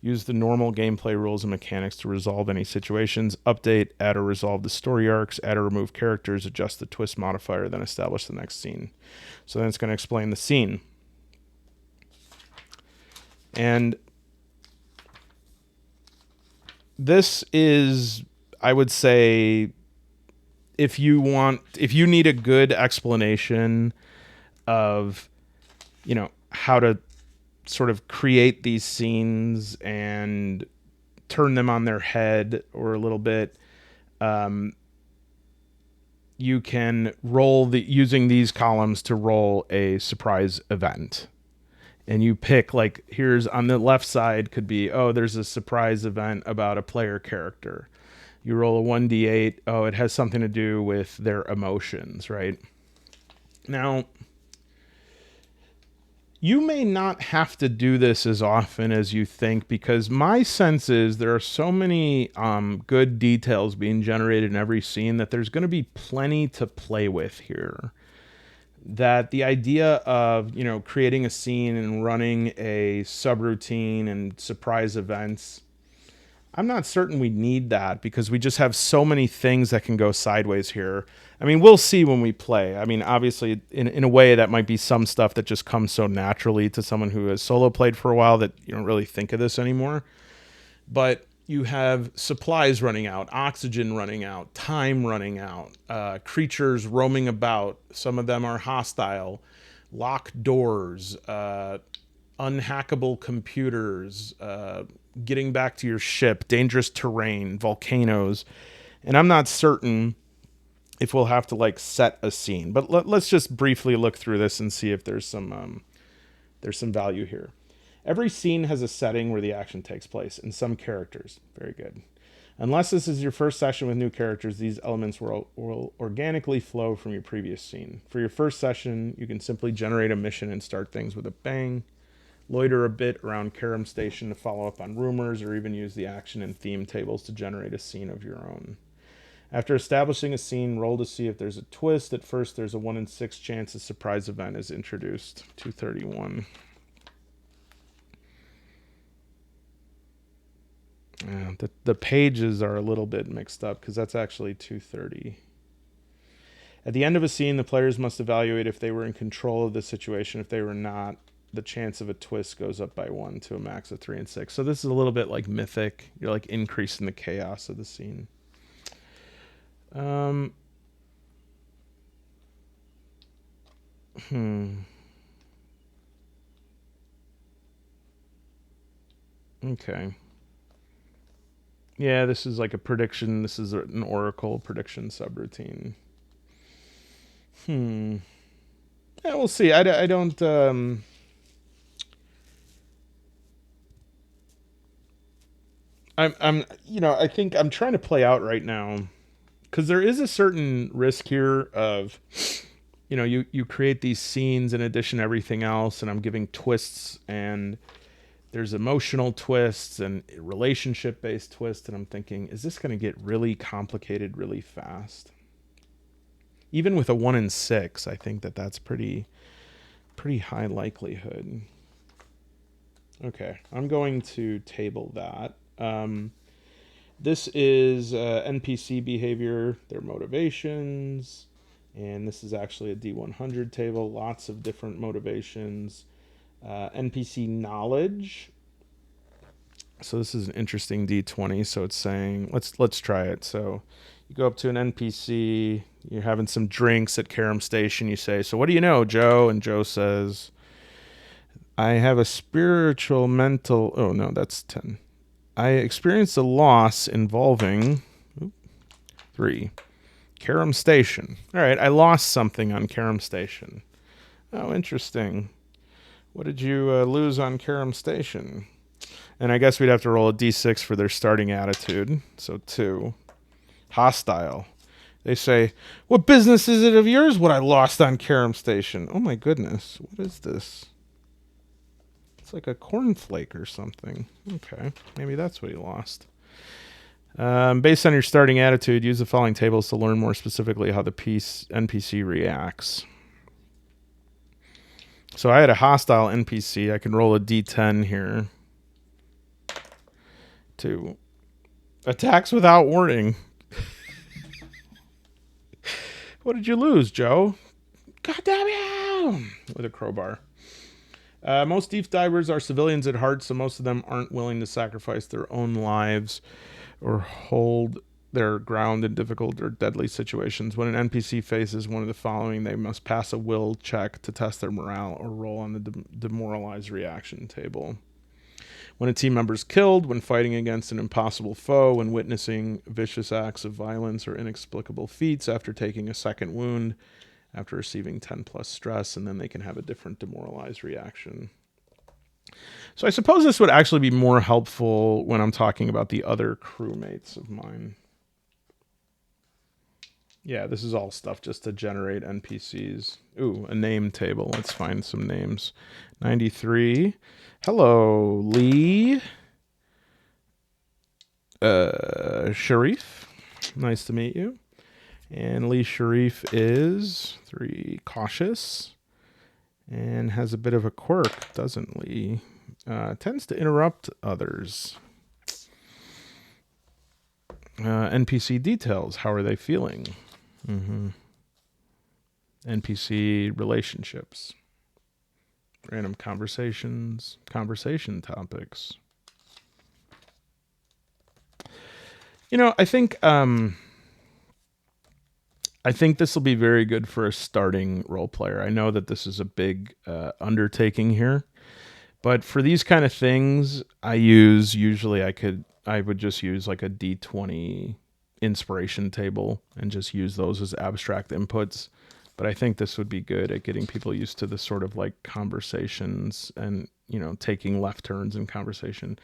Use the normal gameplay rules and mechanics to resolve any situations. Update, add or resolve the story arcs. Add or remove characters. Adjust the twist modifier. Then establish the next scene. So then it's going to explain the scene. And this is, I would say, if you need a good explanation of, how to sort of create these scenes and turn them on their head or a little bit, you can using these columns to roll a surprise event. And you pick, like, here's on the left side could be, there's a surprise event about a player character. You roll a 1d8. It has something to do with their emotions, right? Now, you may not have to do this as often as you think, because my sense is there are so many good details being generated in every scene that there's going to be plenty to play with here. That the idea of, creating a scene and running a subroutine and surprise events, I'm not certain we need that because we just have so many things that can go sideways here. I mean, we'll see when we play. I mean, obviously, in a way, that might be some stuff that just comes so naturally to someone who has solo played for a while that you don't really think of this anymore. But you have supplies running out, oxygen running out, time running out, creatures roaming about. Some of them are hostile, locked doors, unhackable computers, getting back to your ship, dangerous terrain, volcanoes. And I'm not certain if we'll have to like set a scene, but let's just briefly look through this and see if there's some value here. Every scene has a setting where the action takes place and some characters. Very good. Unless this is your first session with new characters, these elements will organically flow from your previous scene. For your first session, you can simply generate a mission and start things with a bang, loiter a bit around Karum Station to follow up on rumors, or even use the action and theme tables to generate a scene of your own. After establishing a scene, roll to see if there's a twist. At first, there's a 1 in 6 chance a surprise event is introduced. 231. Yeah, the pages are a little bit mixed up because that's actually 230. At the end of a scene, the players must evaluate if they were in control of the situation. If they were not, the chance of a twist goes up by 1 to a max of 3 and 6. So this is a little bit like Mythic. You're like increasing the chaos of the scene. Okay. Yeah, this is like a prediction. This is an Oracle prediction subroutine. Yeah, we'll see. I don't. I think I'm trying to play out right now because there is a certain risk here of, you create these scenes in addition to everything else, and I'm giving twists, and there's emotional twists and relationship based twists, and I'm thinking, is this going to get really complicated really fast? Even with a 1 in 6, I think that's pretty high likelihood. Okay, I'm going to table that. This is NPC behavior, their motivations, and this is actually a D100 table. Lots of different motivations. NPC knowledge. So this is an interesting D20. So it's saying, let's try it. So you go up to an NPC, you're having some drinks at Karum Station. You say, "So what do you know, Joe?" And Joe says, "I have a spiritual, mental." Oh no, that's 10. "I experienced a loss involving 3. Karum Station." All right, I lost something on Karum Station. Oh, interesting. What did you lose on Karum Station? And I guess we'd have to roll a d6 for their starting attitude. So 2. Hostile. They say, "What business is it of yours what I lost on Karum Station?" Oh my goodness. What is this? It's like a cornflake or something. Okay, maybe that's what he lost. Based on your starting attitude, use the following tables to learn more specifically how the NPC reacts. So I had a hostile NPC. I can roll a d10 here. 2. Attacks without warning. What did you lose, Joe? God damn you! With a crowbar. Most deep divers are civilians at heart, so most of them aren't willing to sacrifice their own lives or hold their ground in difficult or deadly situations. When an NPC faces one of the following, they must pass a will check to test their morale or roll on the demoralized reaction table. When a team member is killed, when fighting against an impossible foe, when witnessing vicious acts of violence or inexplicable feats, after taking a second wound, after receiving 10 plus stress, and then they can have a different demoralized reaction. So I suppose this would actually be more helpful when I'm talking about the other crewmates of mine. Yeah, this is all stuff just to generate NPCs. Ooh, a name table. Let's find some names. 93. Hello, Lee. Sharif. Nice to meet you. And Lee Sharif is 3, cautious, and has a bit of a quirk, doesn't Lee? Tends to interrupt others. NPC details. How are they feeling? NPC relationships. Random conversations. Conversation topics. I think this will be very good for a starting role player. I know that this is a big undertaking here, but for these kind of things, I would just use like a D20 inspiration table and just use those as abstract inputs. But I think this would be good at getting people used to the sort of like conversations and, taking left turns in conversation.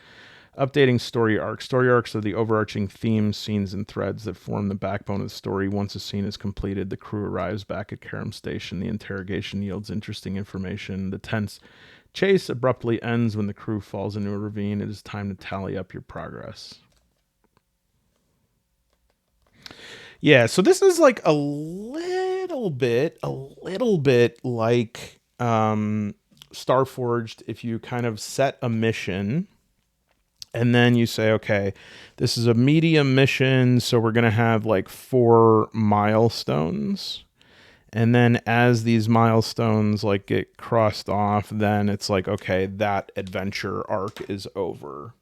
Updating story arcs. Story arcs are the overarching themes, scenes, and threads that form the backbone of the story. Once a scene is completed, the crew arrives back at Karum Station. The interrogation yields interesting information. The tense chase abruptly ends when the crew falls into a ravine. It is time to tally up your progress. Yeah, so this is like a little bit like Starforged. If you kind of set a mission and then you say, okay, this is a medium mission, so we're going to have like 4 milestones. And then as these milestones like get crossed off, then it's like, okay, that adventure arc is over.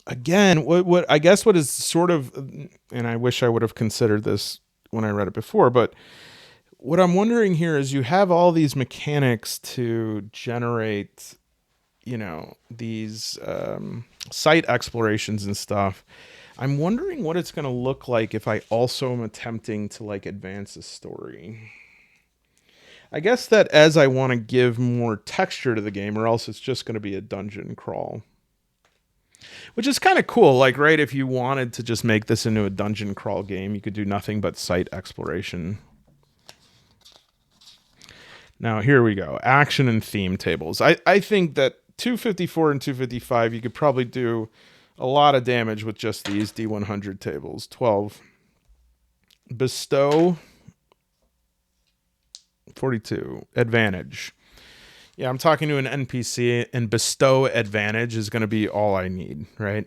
Again, what I guess what is sort of, and I wish I would have considered this when I read it before, but what I'm wondering here is you have all these mechanics to generate, these site explorations and stuff. I'm wondering what it's going to look like if I also am attempting to like advance the story. I guess that as I want to give more texture to the game, or else it's just going to be a dungeon crawl. Which is kind of cool, like, right, if you wanted to just make this into a dungeon crawl game, you could do nothing but site exploration. Now, here we go. Action and theme tables. I think that 254 and 255, you could probably do a lot of damage with just these D100 tables. 12. Bestow. 42. Advantage. Yeah, I'm talking to an NPC, and bestow advantage is going to be all I need, right?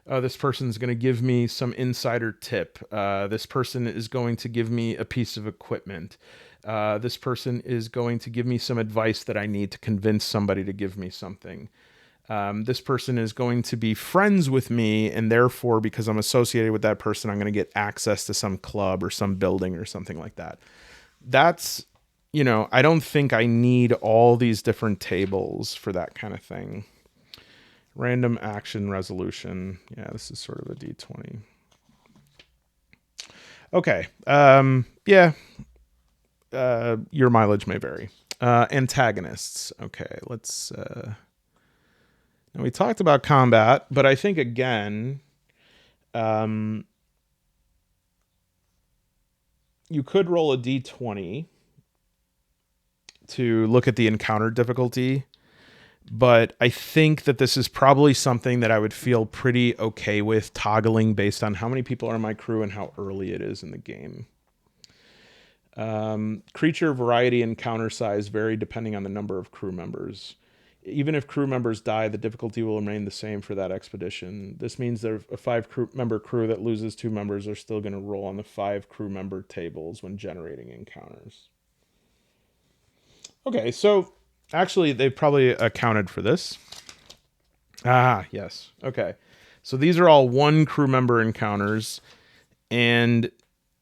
This person's going to give me some insider tip. This person is going to give me a piece of equipment. This person is going to give me some advice that I need to convince somebody to give me something. This person is going to be friends with me, and therefore, because I'm associated with that person, I'm going to get access to some club or some building or something like that. That's... I don't think I need all these different tables for that kind of thing. Random action resolution. Yeah, this is sort of a D20. Okay. Yeah. Your mileage may vary. Antagonists. Okay, let's... Now we talked about combat, but I think, again... you could roll a D20... to look at the encounter difficulty, but I think that this is probably something that I would feel pretty okay with toggling based on how many people are in my crew and how early it is in the game. Creature variety and encounter size vary depending on the number of crew members. Even if crew members die, the difficulty will remain the same for that expedition. This means that a 5-member crew that loses 2 members are still going to roll on the 5 crew member tables when generating encounters. Okay, so actually they've probably accounted for this. Ah, yes. Okay. So these are all 1 crew member encounters, and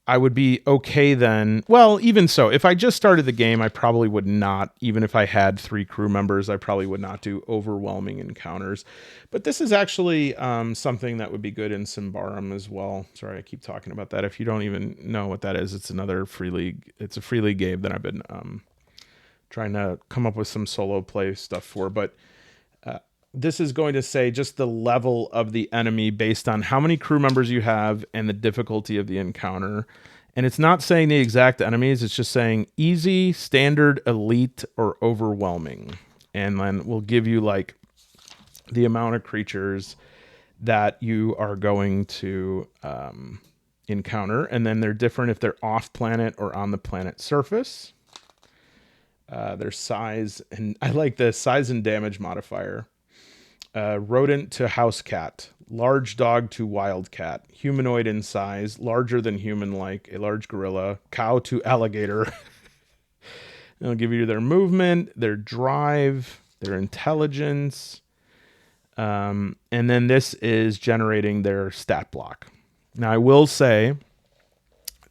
I would be okay then. Well, even so, if I just started the game, I probably would not, even if I had 3 crew members, I probably would not do overwhelming encounters. But this is actually something that would be good in Symbaroum as well. Sorry, I keep talking about that. If you don't even know what that is, it's another free league. It's a free league game that I've been trying to come up with some solo play stuff for, but this is going to say just the level of the enemy based on how many crew members you have and the difficulty of the encounter. And it's not saying the exact enemies, it's just saying easy, standard, elite, or overwhelming. And then we'll give you like the amount of creatures that you are going to encounter. And then they're different if they're off planet or on the planet surface. Their size, and I like the size and damage modifier. Rodent to house cat. large dog to wildcat, humanoid in size, larger than human-like, a large gorilla, cow to alligator. It'll give you their movement, their drive, their intelligence, and then this is generating their stat block. Now, I will say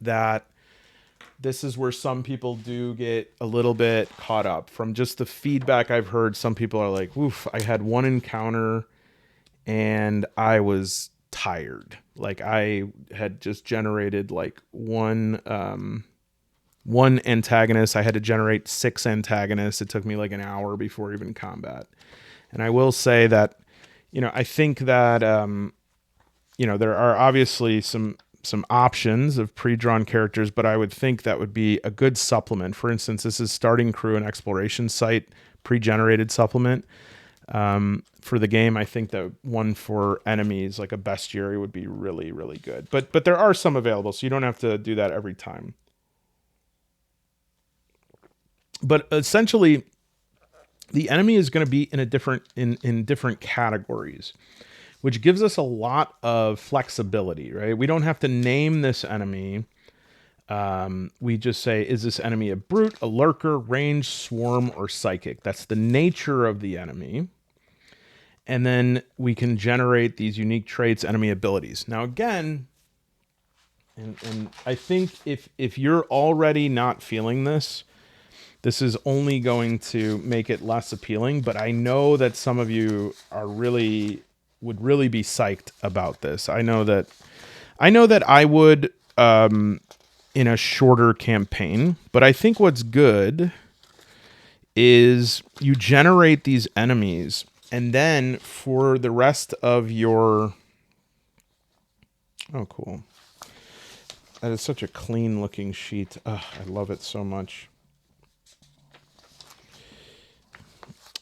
that this is where some people do get a little bit caught up. From just the feedback I've heard, some people are like, oof, I had one encounter and I was tired. Like I had just generated like one antagonist. I had to generate 6 antagonists. It took me like an hour before even combat. And I will say that, I think that, there are obviously some options of pre-drawn characters, but I would think that would be a good supplement. For instance, this is starting crew and exploration site pre-generated supplement. For the game, I think that one for enemies, like a bestiary, would be really, really good. But there are some available, so you don't have to do that every time. But essentially, the enemy is going to be in different categories, which gives us a lot of flexibility, right? We don't have to name this enemy. We just say, is this enemy a brute, a lurker, range, swarm, or psychic? That's the nature of the enemy. And then we can generate these unique traits, enemy abilities. Now, again, and I think if you're already not feeling this is only going to make it less appealing. But I know that some of you would really be psyched about this. I know that I would in a shorter campaign. But I think what's good is you generate these enemies. And then for the rest of your... Oh, cool. That is such a clean looking sheet. I love it so much.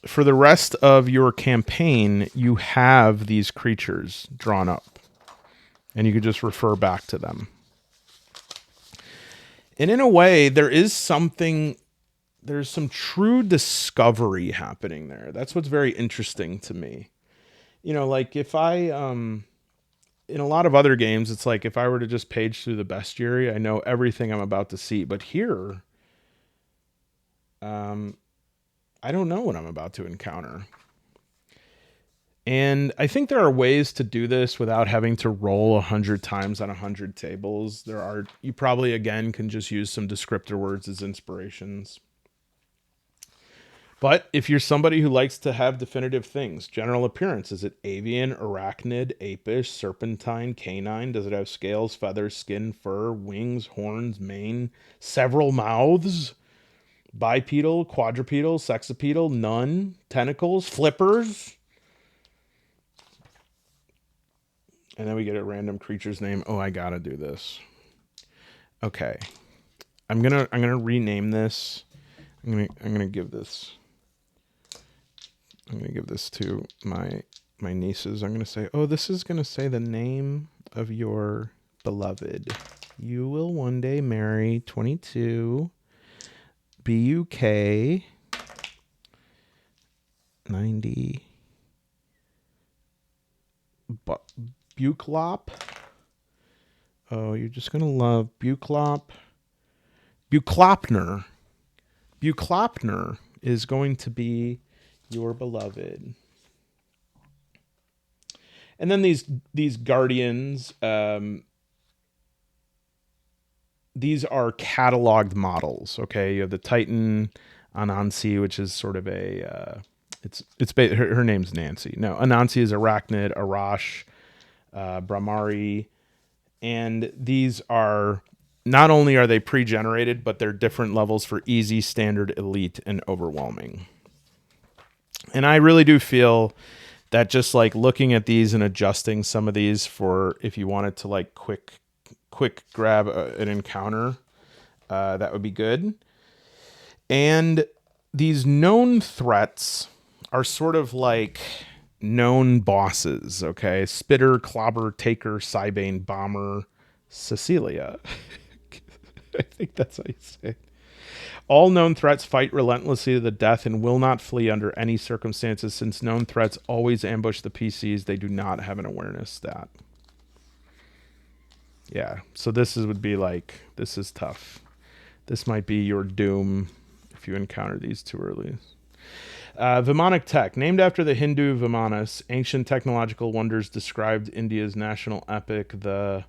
For the rest of your campaign, you have these creatures drawn up. And you can just refer back to them. And in a way, there's some true discovery happening there. That's what's very interesting to me. Like if I, in a lot of other games, it's like if I were to just page through the bestiary, I know everything I'm about to see. But here, I don't know what I'm about to encounter. And I think there are ways to do this without having to roll 100 times on 100 tables. You probably, again, can just use some descriptor words as inspirations. But if you're somebody who likes to have definitive things, general appearance, is it avian, arachnid, apish, serpentine, canine? Does it have scales, feathers, skin, fur, wings, horns, mane, several mouths? Bipedal, quadrupedal, sexipedal, none, tentacles, flippers? And then we get a random creature's name. Oh, I gotta do this. Okay. I'm gonna rename this. I'm gonna give this to my nieces. I'm gonna say, oh, this is gonna say the name of your beloved. You will one day marry 22 BUK 90 Buklop. Oh, you're just gonna love Buklop. Buklopner. Buklopner is going to be your beloved. And then these guardians, these are cataloged models. Okay, you have the Titan Anansi, which is sort of a her name's Nancy. No, Anansi is Arachnid, Arash, Brahmari, and these are not only are they pre-generated, but they're different levels for easy, standard, elite, and overwhelming. And I really do feel that just like looking at these and adjusting some of these for if you wanted to like quick grab an encounter, that would be good. And these known threats are sort of like known bosses, okay? Spitter, Clobber, Taker, Cybane, Bomber, Cecilia. I think that's how you say it. All known threats fight relentlessly to the death and will not flee under any circumstances. Since known threats always ambush the PCs, they do not have an awareness stat. Yeah, so would be like, this is tough. This might be your doom if you encounter these too early. Vimanic tech. Named after the Hindu Vimanas, ancient technological wonders described India's national epic, the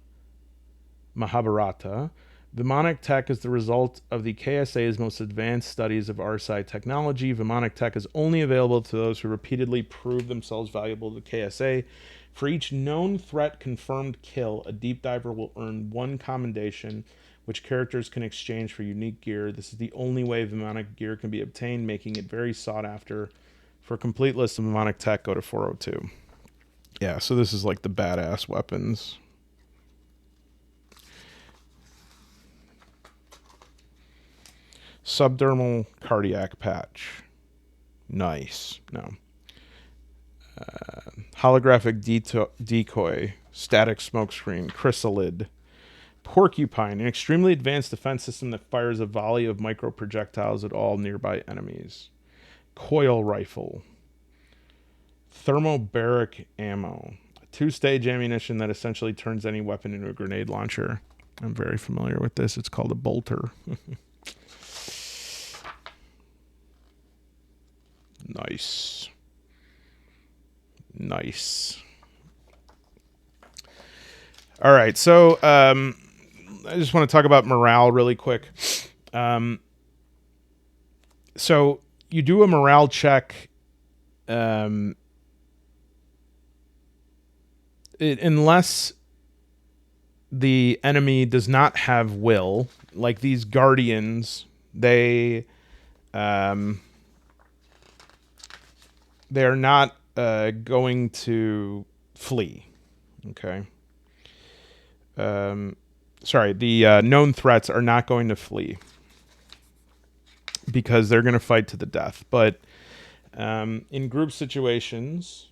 Mahabharata. Vimanic tech is the result of the KSA's most advanced studies of RSI technology. Vimanic tech is only available to those who repeatedly prove themselves valuable to the KSA. For each known threat confirmed kill, a deep diver will earn 1 commendation, which characters can exchange for unique gear. This is the only way Vimanic gear can be obtained, making it very sought after. For a complete list of Vimanic tech, go to 402. Yeah, so this is like the badass weapons. Subdermal cardiac patch. Nice. No. Holographic decoy. Static smokescreen. Chrysalid. Porcupine. An extremely advanced defense system that fires a volley of micro projectiles at all nearby enemies. Coil rifle. Thermobaric ammo. A 2-stage ammunition that essentially turns any weapon into a grenade launcher. I'm very familiar with this. It's called a bolter. Nice. All right, so I just want to talk about morale really quick. So you do a morale check unless the enemy does not have will, like these guardians, they're not going to flee. Okay. Sorry, the known threats are not going to flee because they're going to fight to the death. But in group situations,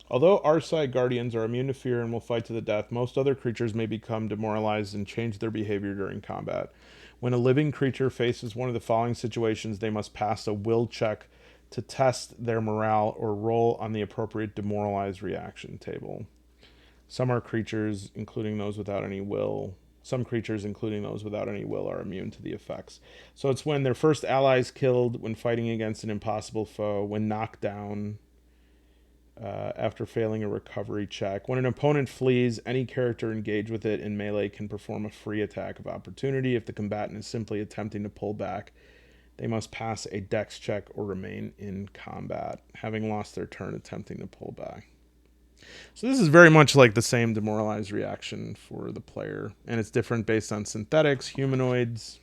although our side guardians are immune to fear and will fight to the death, most other creatures may become demoralized and change their behavior during combat. When a living creature faces one of the following situations, they must pass a will check to test their morale or roll on the appropriate demoralized reaction table. Some creatures, including those without any will, are immune to the effects. So it's when their first ally is killed, when fighting against an impossible foe, when knocked down after failing a recovery check. When an opponent flees, any character engaged with it in melee can perform a free attack of opportunity. If the combatant is simply attempting to pull back, they must pass a dex check or remain in combat, having lost their turn attempting to pull back. So this is very much like the same demoralized reaction for the player, and it's different based on synthetics, humanoids.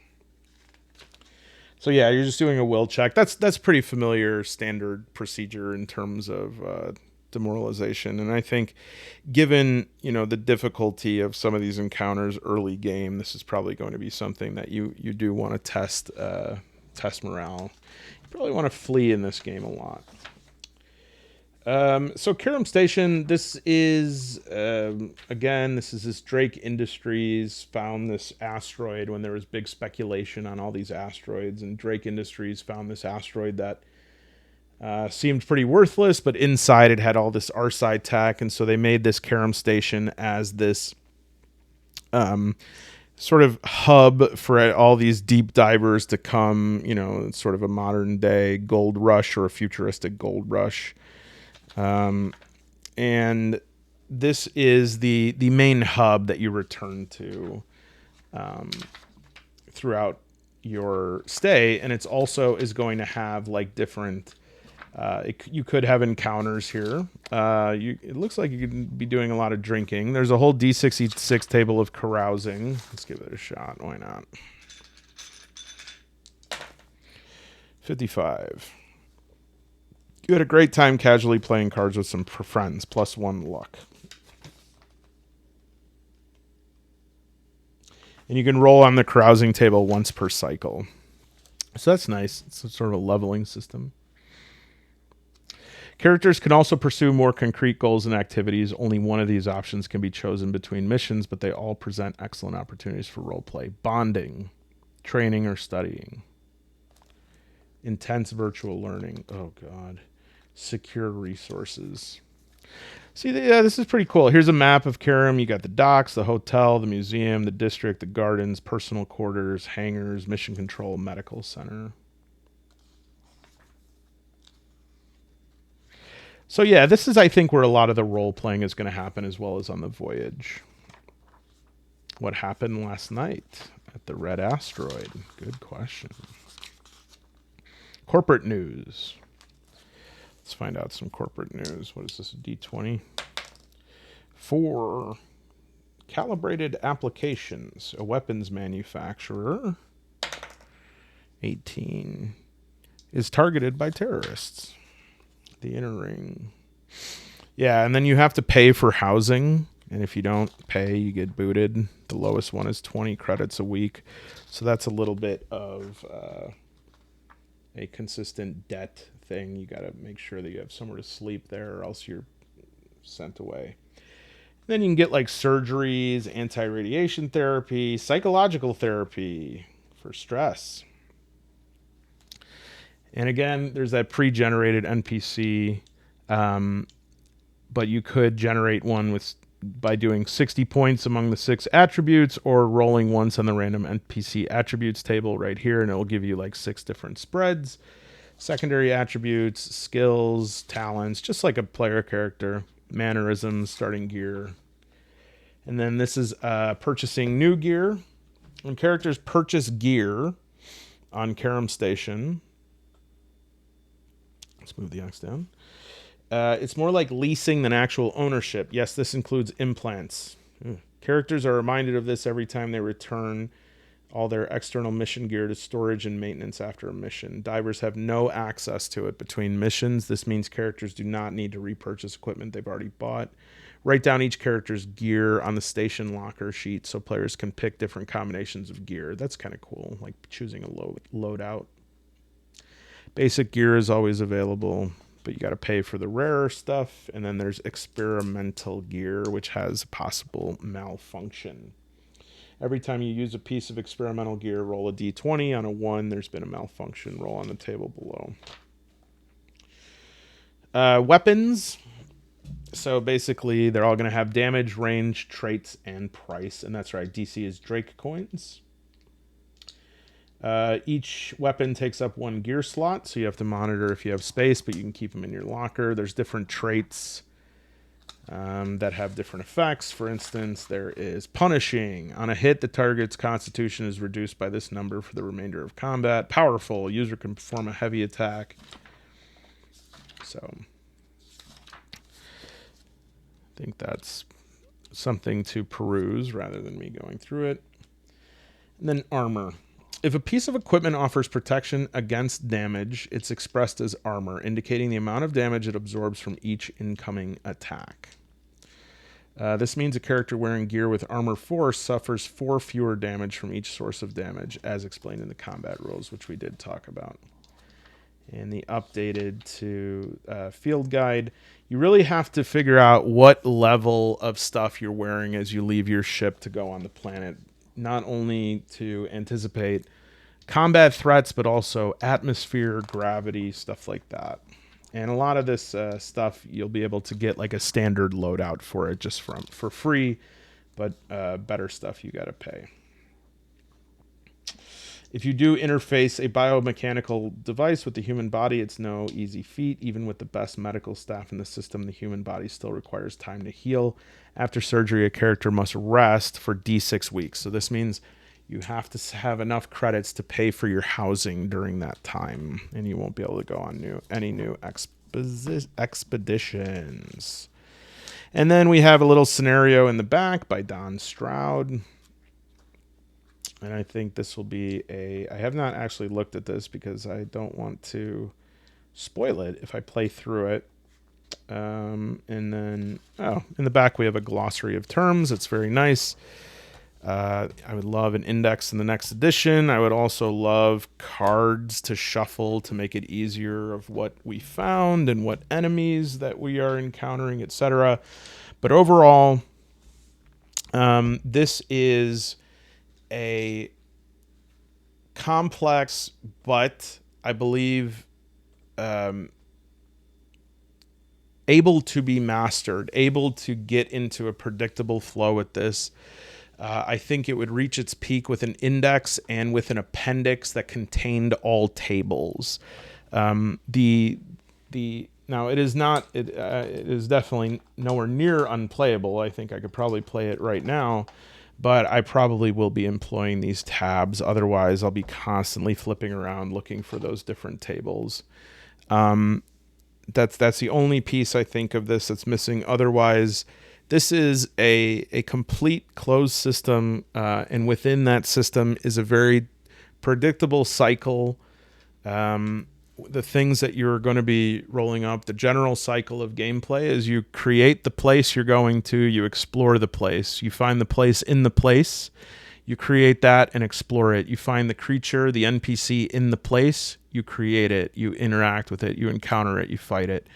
So yeah, you're just doing a will check. That's pretty familiar standard procedure in terms of demoralization. And I think given, the difficulty of some of these encounters early game, this is probably going to be something that you do want to test morale. You probably want to flee in this game a lot. So Karum Station, this is this Drake Industries found this asteroid when there was big speculation on all these asteroids, and Drake Industries found this asteroid that seemed pretty worthless, but inside it had all this RSI tech, and so they made this Karum Station as this sort of hub for all these deep divers to come, sort of a modern day gold rush or a futuristic gold rush. And this is the main hub that you return to throughout your stay, and it's also is going to have like different you could have encounters here. It looks like you could be doing a lot of drinking. There's a whole D66 table of carousing. Let's give it a shot. Why not? 55. You had a great time casually playing cards with some friends. +1 luck. And you can roll on the carousing table once per cycle. So that's nice. It's sort of a leveling system. Characters can also pursue more concrete goals and activities. Only one of these options can be chosen between missions, but they all present excellent opportunities for roleplay. Bonding. training, or studying. Intense virtual learning. Oh, God. Secure resources. See, yeah, this is pretty cool. Here's a map of Karum. You got the docks, the hotel, the museum, the district, the gardens, personal quarters, hangars, mission control, medical center. So yeah, this is, I think, where a lot of the role playing is going to happen, as well as on the voyage. What happened last night at the Red Asteroid? Good question. Corporate news. Let's find out some corporate news. What is this, a D20? 4. Calibrated applications. A weapons manufacturer. 18. Is targeted by terrorists. The inner ring. Yeah, and then you have to pay for housing. And if you don't pay, you get booted. The lowest one is 20 credits a week. So that's a little bit of a consistent debt thing. You got to make sure that you have somewhere to sleep there, or else you're sent away. Then you can get like surgeries, anti-radiation therapy, psychological therapy for stress. And again, there's that pre-generated NPC, but you could generate one by doing 60 points among the 6 attributes, or rolling once on the random NPC attributes table right here, and it will give you like 6 different spreads. Secondary attributes, skills, talents, just like a player character, mannerisms, starting gear. And then this is purchasing new gear. When characters purchase gear on Karum Station, let's move the X down. It's more like leasing than actual ownership. Yes, this includes implants. Characters are reminded of this every time they return all their external mission gear to storage and maintenance after a mission. Divers have no access to it between missions. This means characters do not need to repurchase equipment they've already bought. Write down each character's gear on the station locker sheet so players can pick different combinations of gear. That's kind of cool, like choosing a loadout. Basic gear is always available, but you got to pay for the rarer stuff. And then there's experimental gear, which has possible malfunction. Every time you use a piece of experimental gear, roll a d20. On a 1, there's been a malfunction. Roll on the table below. Weapons. So basically, they're all going to have damage, range, traits, and price. And that's right, DC is Drake coins. Each weapon takes up 1 gear slot, so you have to monitor if you have space, but you can keep them in your locker. There's different traits that have different effects. For instance, there is punishing. On a hit, the target's constitution is reduced by this number for the remainder of combat. Powerful. User can perform a heavy attack. So I think that's something to peruse rather than me going through it. And then armor. If a piece of equipment offers protection against damage, it's expressed as armor, indicating the amount of damage it absorbs from each incoming attack. This means a character wearing gear with armor 4 suffers 4 fewer damage from each source of damage, as explained in the combat rules, which we did talk about. And the updated to field guide, you really have to figure out what level of stuff you're wearing as you leave your ship to go on the planet. Not only to anticipate combat threats, but also atmosphere, gravity, stuff like that. And a lot of this stuff, you'll be able to get like a standard loadout for it just for free, but better stuff you got to pay. If you do interface a biomechanical device with the human body, it's no easy feat. Even with the best medical staff in the system, the human body still requires time to heal. After surgery, a character must rest for D6 weeks. So this means you have to have enough credits to pay for your housing during that time, and you won't be able to go on any new expeditions. And then we have a little scenario in the back by Don Stroud. And I think this will be I have not actually looked at this because I don't want to spoil it if I play through it. And then, in the back we have a glossary of terms. It's very nice. I would love an index in the next edition. I would also love cards to shuffle to make it easier of what we found and what enemies that we are encountering, etc. But overall, this is a complex, but I believe um, able to be mastered, able to get into a predictable flow with this. I think it would reach its peak with an index and with an appendix that contained all tables. The now it is not it is definitely nowhere near unplayable. I think I could probably play it right now, but I probably will be employing these tabs. Otherwise, I'll be constantly flipping around looking for those different tables. That's the only piece I think of this that's missing. Otherwise, this is a complete closed system, and within that system is a very predictable cycle. The things that you're going to be rolling up, the general cycle of gameplay is you create the place you're going to, you explore the place, you find the place in the place, you create that and explore it. You find the creature, the NPC in the place, you create it, you interact with it, you encounter it, you fight it.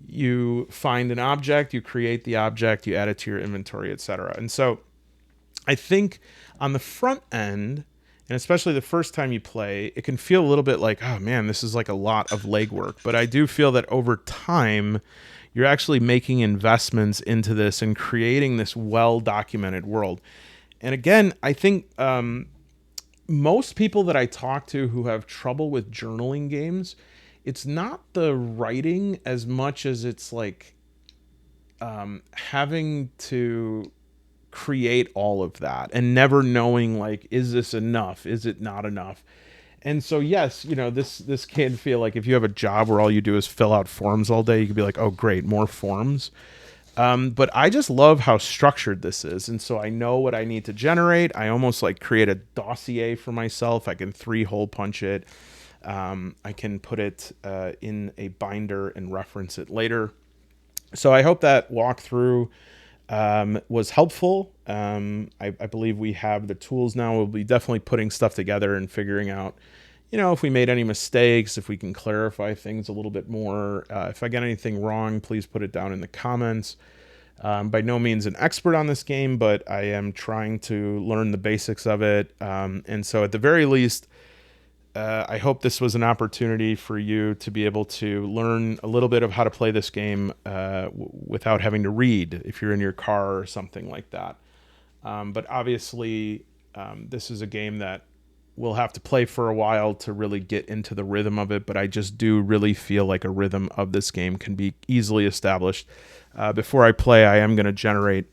You find an object, you create the object, you add it to your inventory, etc. And so I think on the front end, and especially the first time you play, it can feel a little bit like, oh man, this is like a lot of legwork. But I do feel that over time, you're actually making investments into this and creating this well-documented world. And again, I think most people that I talk to who have trouble with journaling games, it's not the writing as much as it's like having to create all of that and never knowing, like, is this enough? Is it not enough? And so, yes, this can feel like if you have a job where all you do is fill out forms all day, you could be like, oh, great, more forms. But I just love how structured this is. And so I know what I need to generate. I almost like create a dossier for myself. I can 3-hole punch it. I can put it in a binder and reference it later. So I hope that walkthrough was helpful. I believe we have the tools now. We'll be definitely putting stuff together and figuring out, if we made any mistakes, if we can clarify things a little bit more. If I get anything wrong, please put it down in the comments. By no means an expert on this game, but I am trying to learn the basics of it. And so at the very least, I hope this was an opportunity for you to be able to learn a little bit of how to play this game without having to read if you're in your car or something like that. But obviously, this is a game that we'll have to play for a while to really get into the rhythm of it. But I just do really feel like a rhythm of this game can be easily established. Before I play, I am going to generate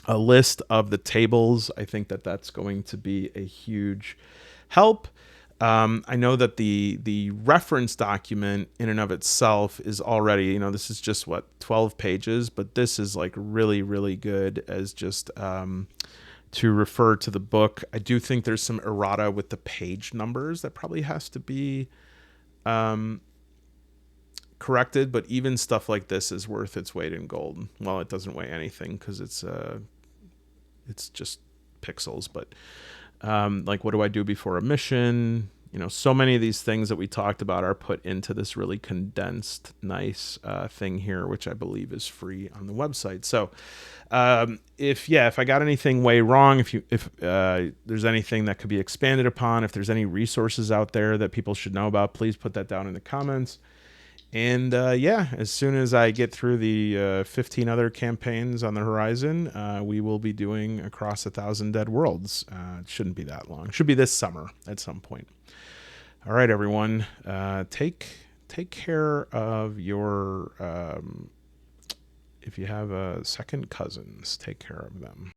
a list of the tables. I think that that's going to be a huge help. I know that the reference document in and of itself is already, this is just 12 pages, but this is like really, really good as just to refer to the book. I do think there's some errata with the page numbers that probably has to be corrected, but even stuff like this is worth its weight in gold. Well, it doesn't weigh anything because it's just pixels, but like, what do I do before a mission? So many of these things that we talked about are put into this really condensed, nice thing here, which I believe is free on the website. So if I got anything way wrong, if there's anything that could be expanded upon, if there's any resources out there that people should know about, please put that down in the comments. And as soon as I get through the 15 other campaigns on the horizon, we will be doing Across 1,000 Dead Worlds. It shouldn't be that long. It should be this summer at some point. All right, everyone. Take care of your, if you have second cousins, take care of them.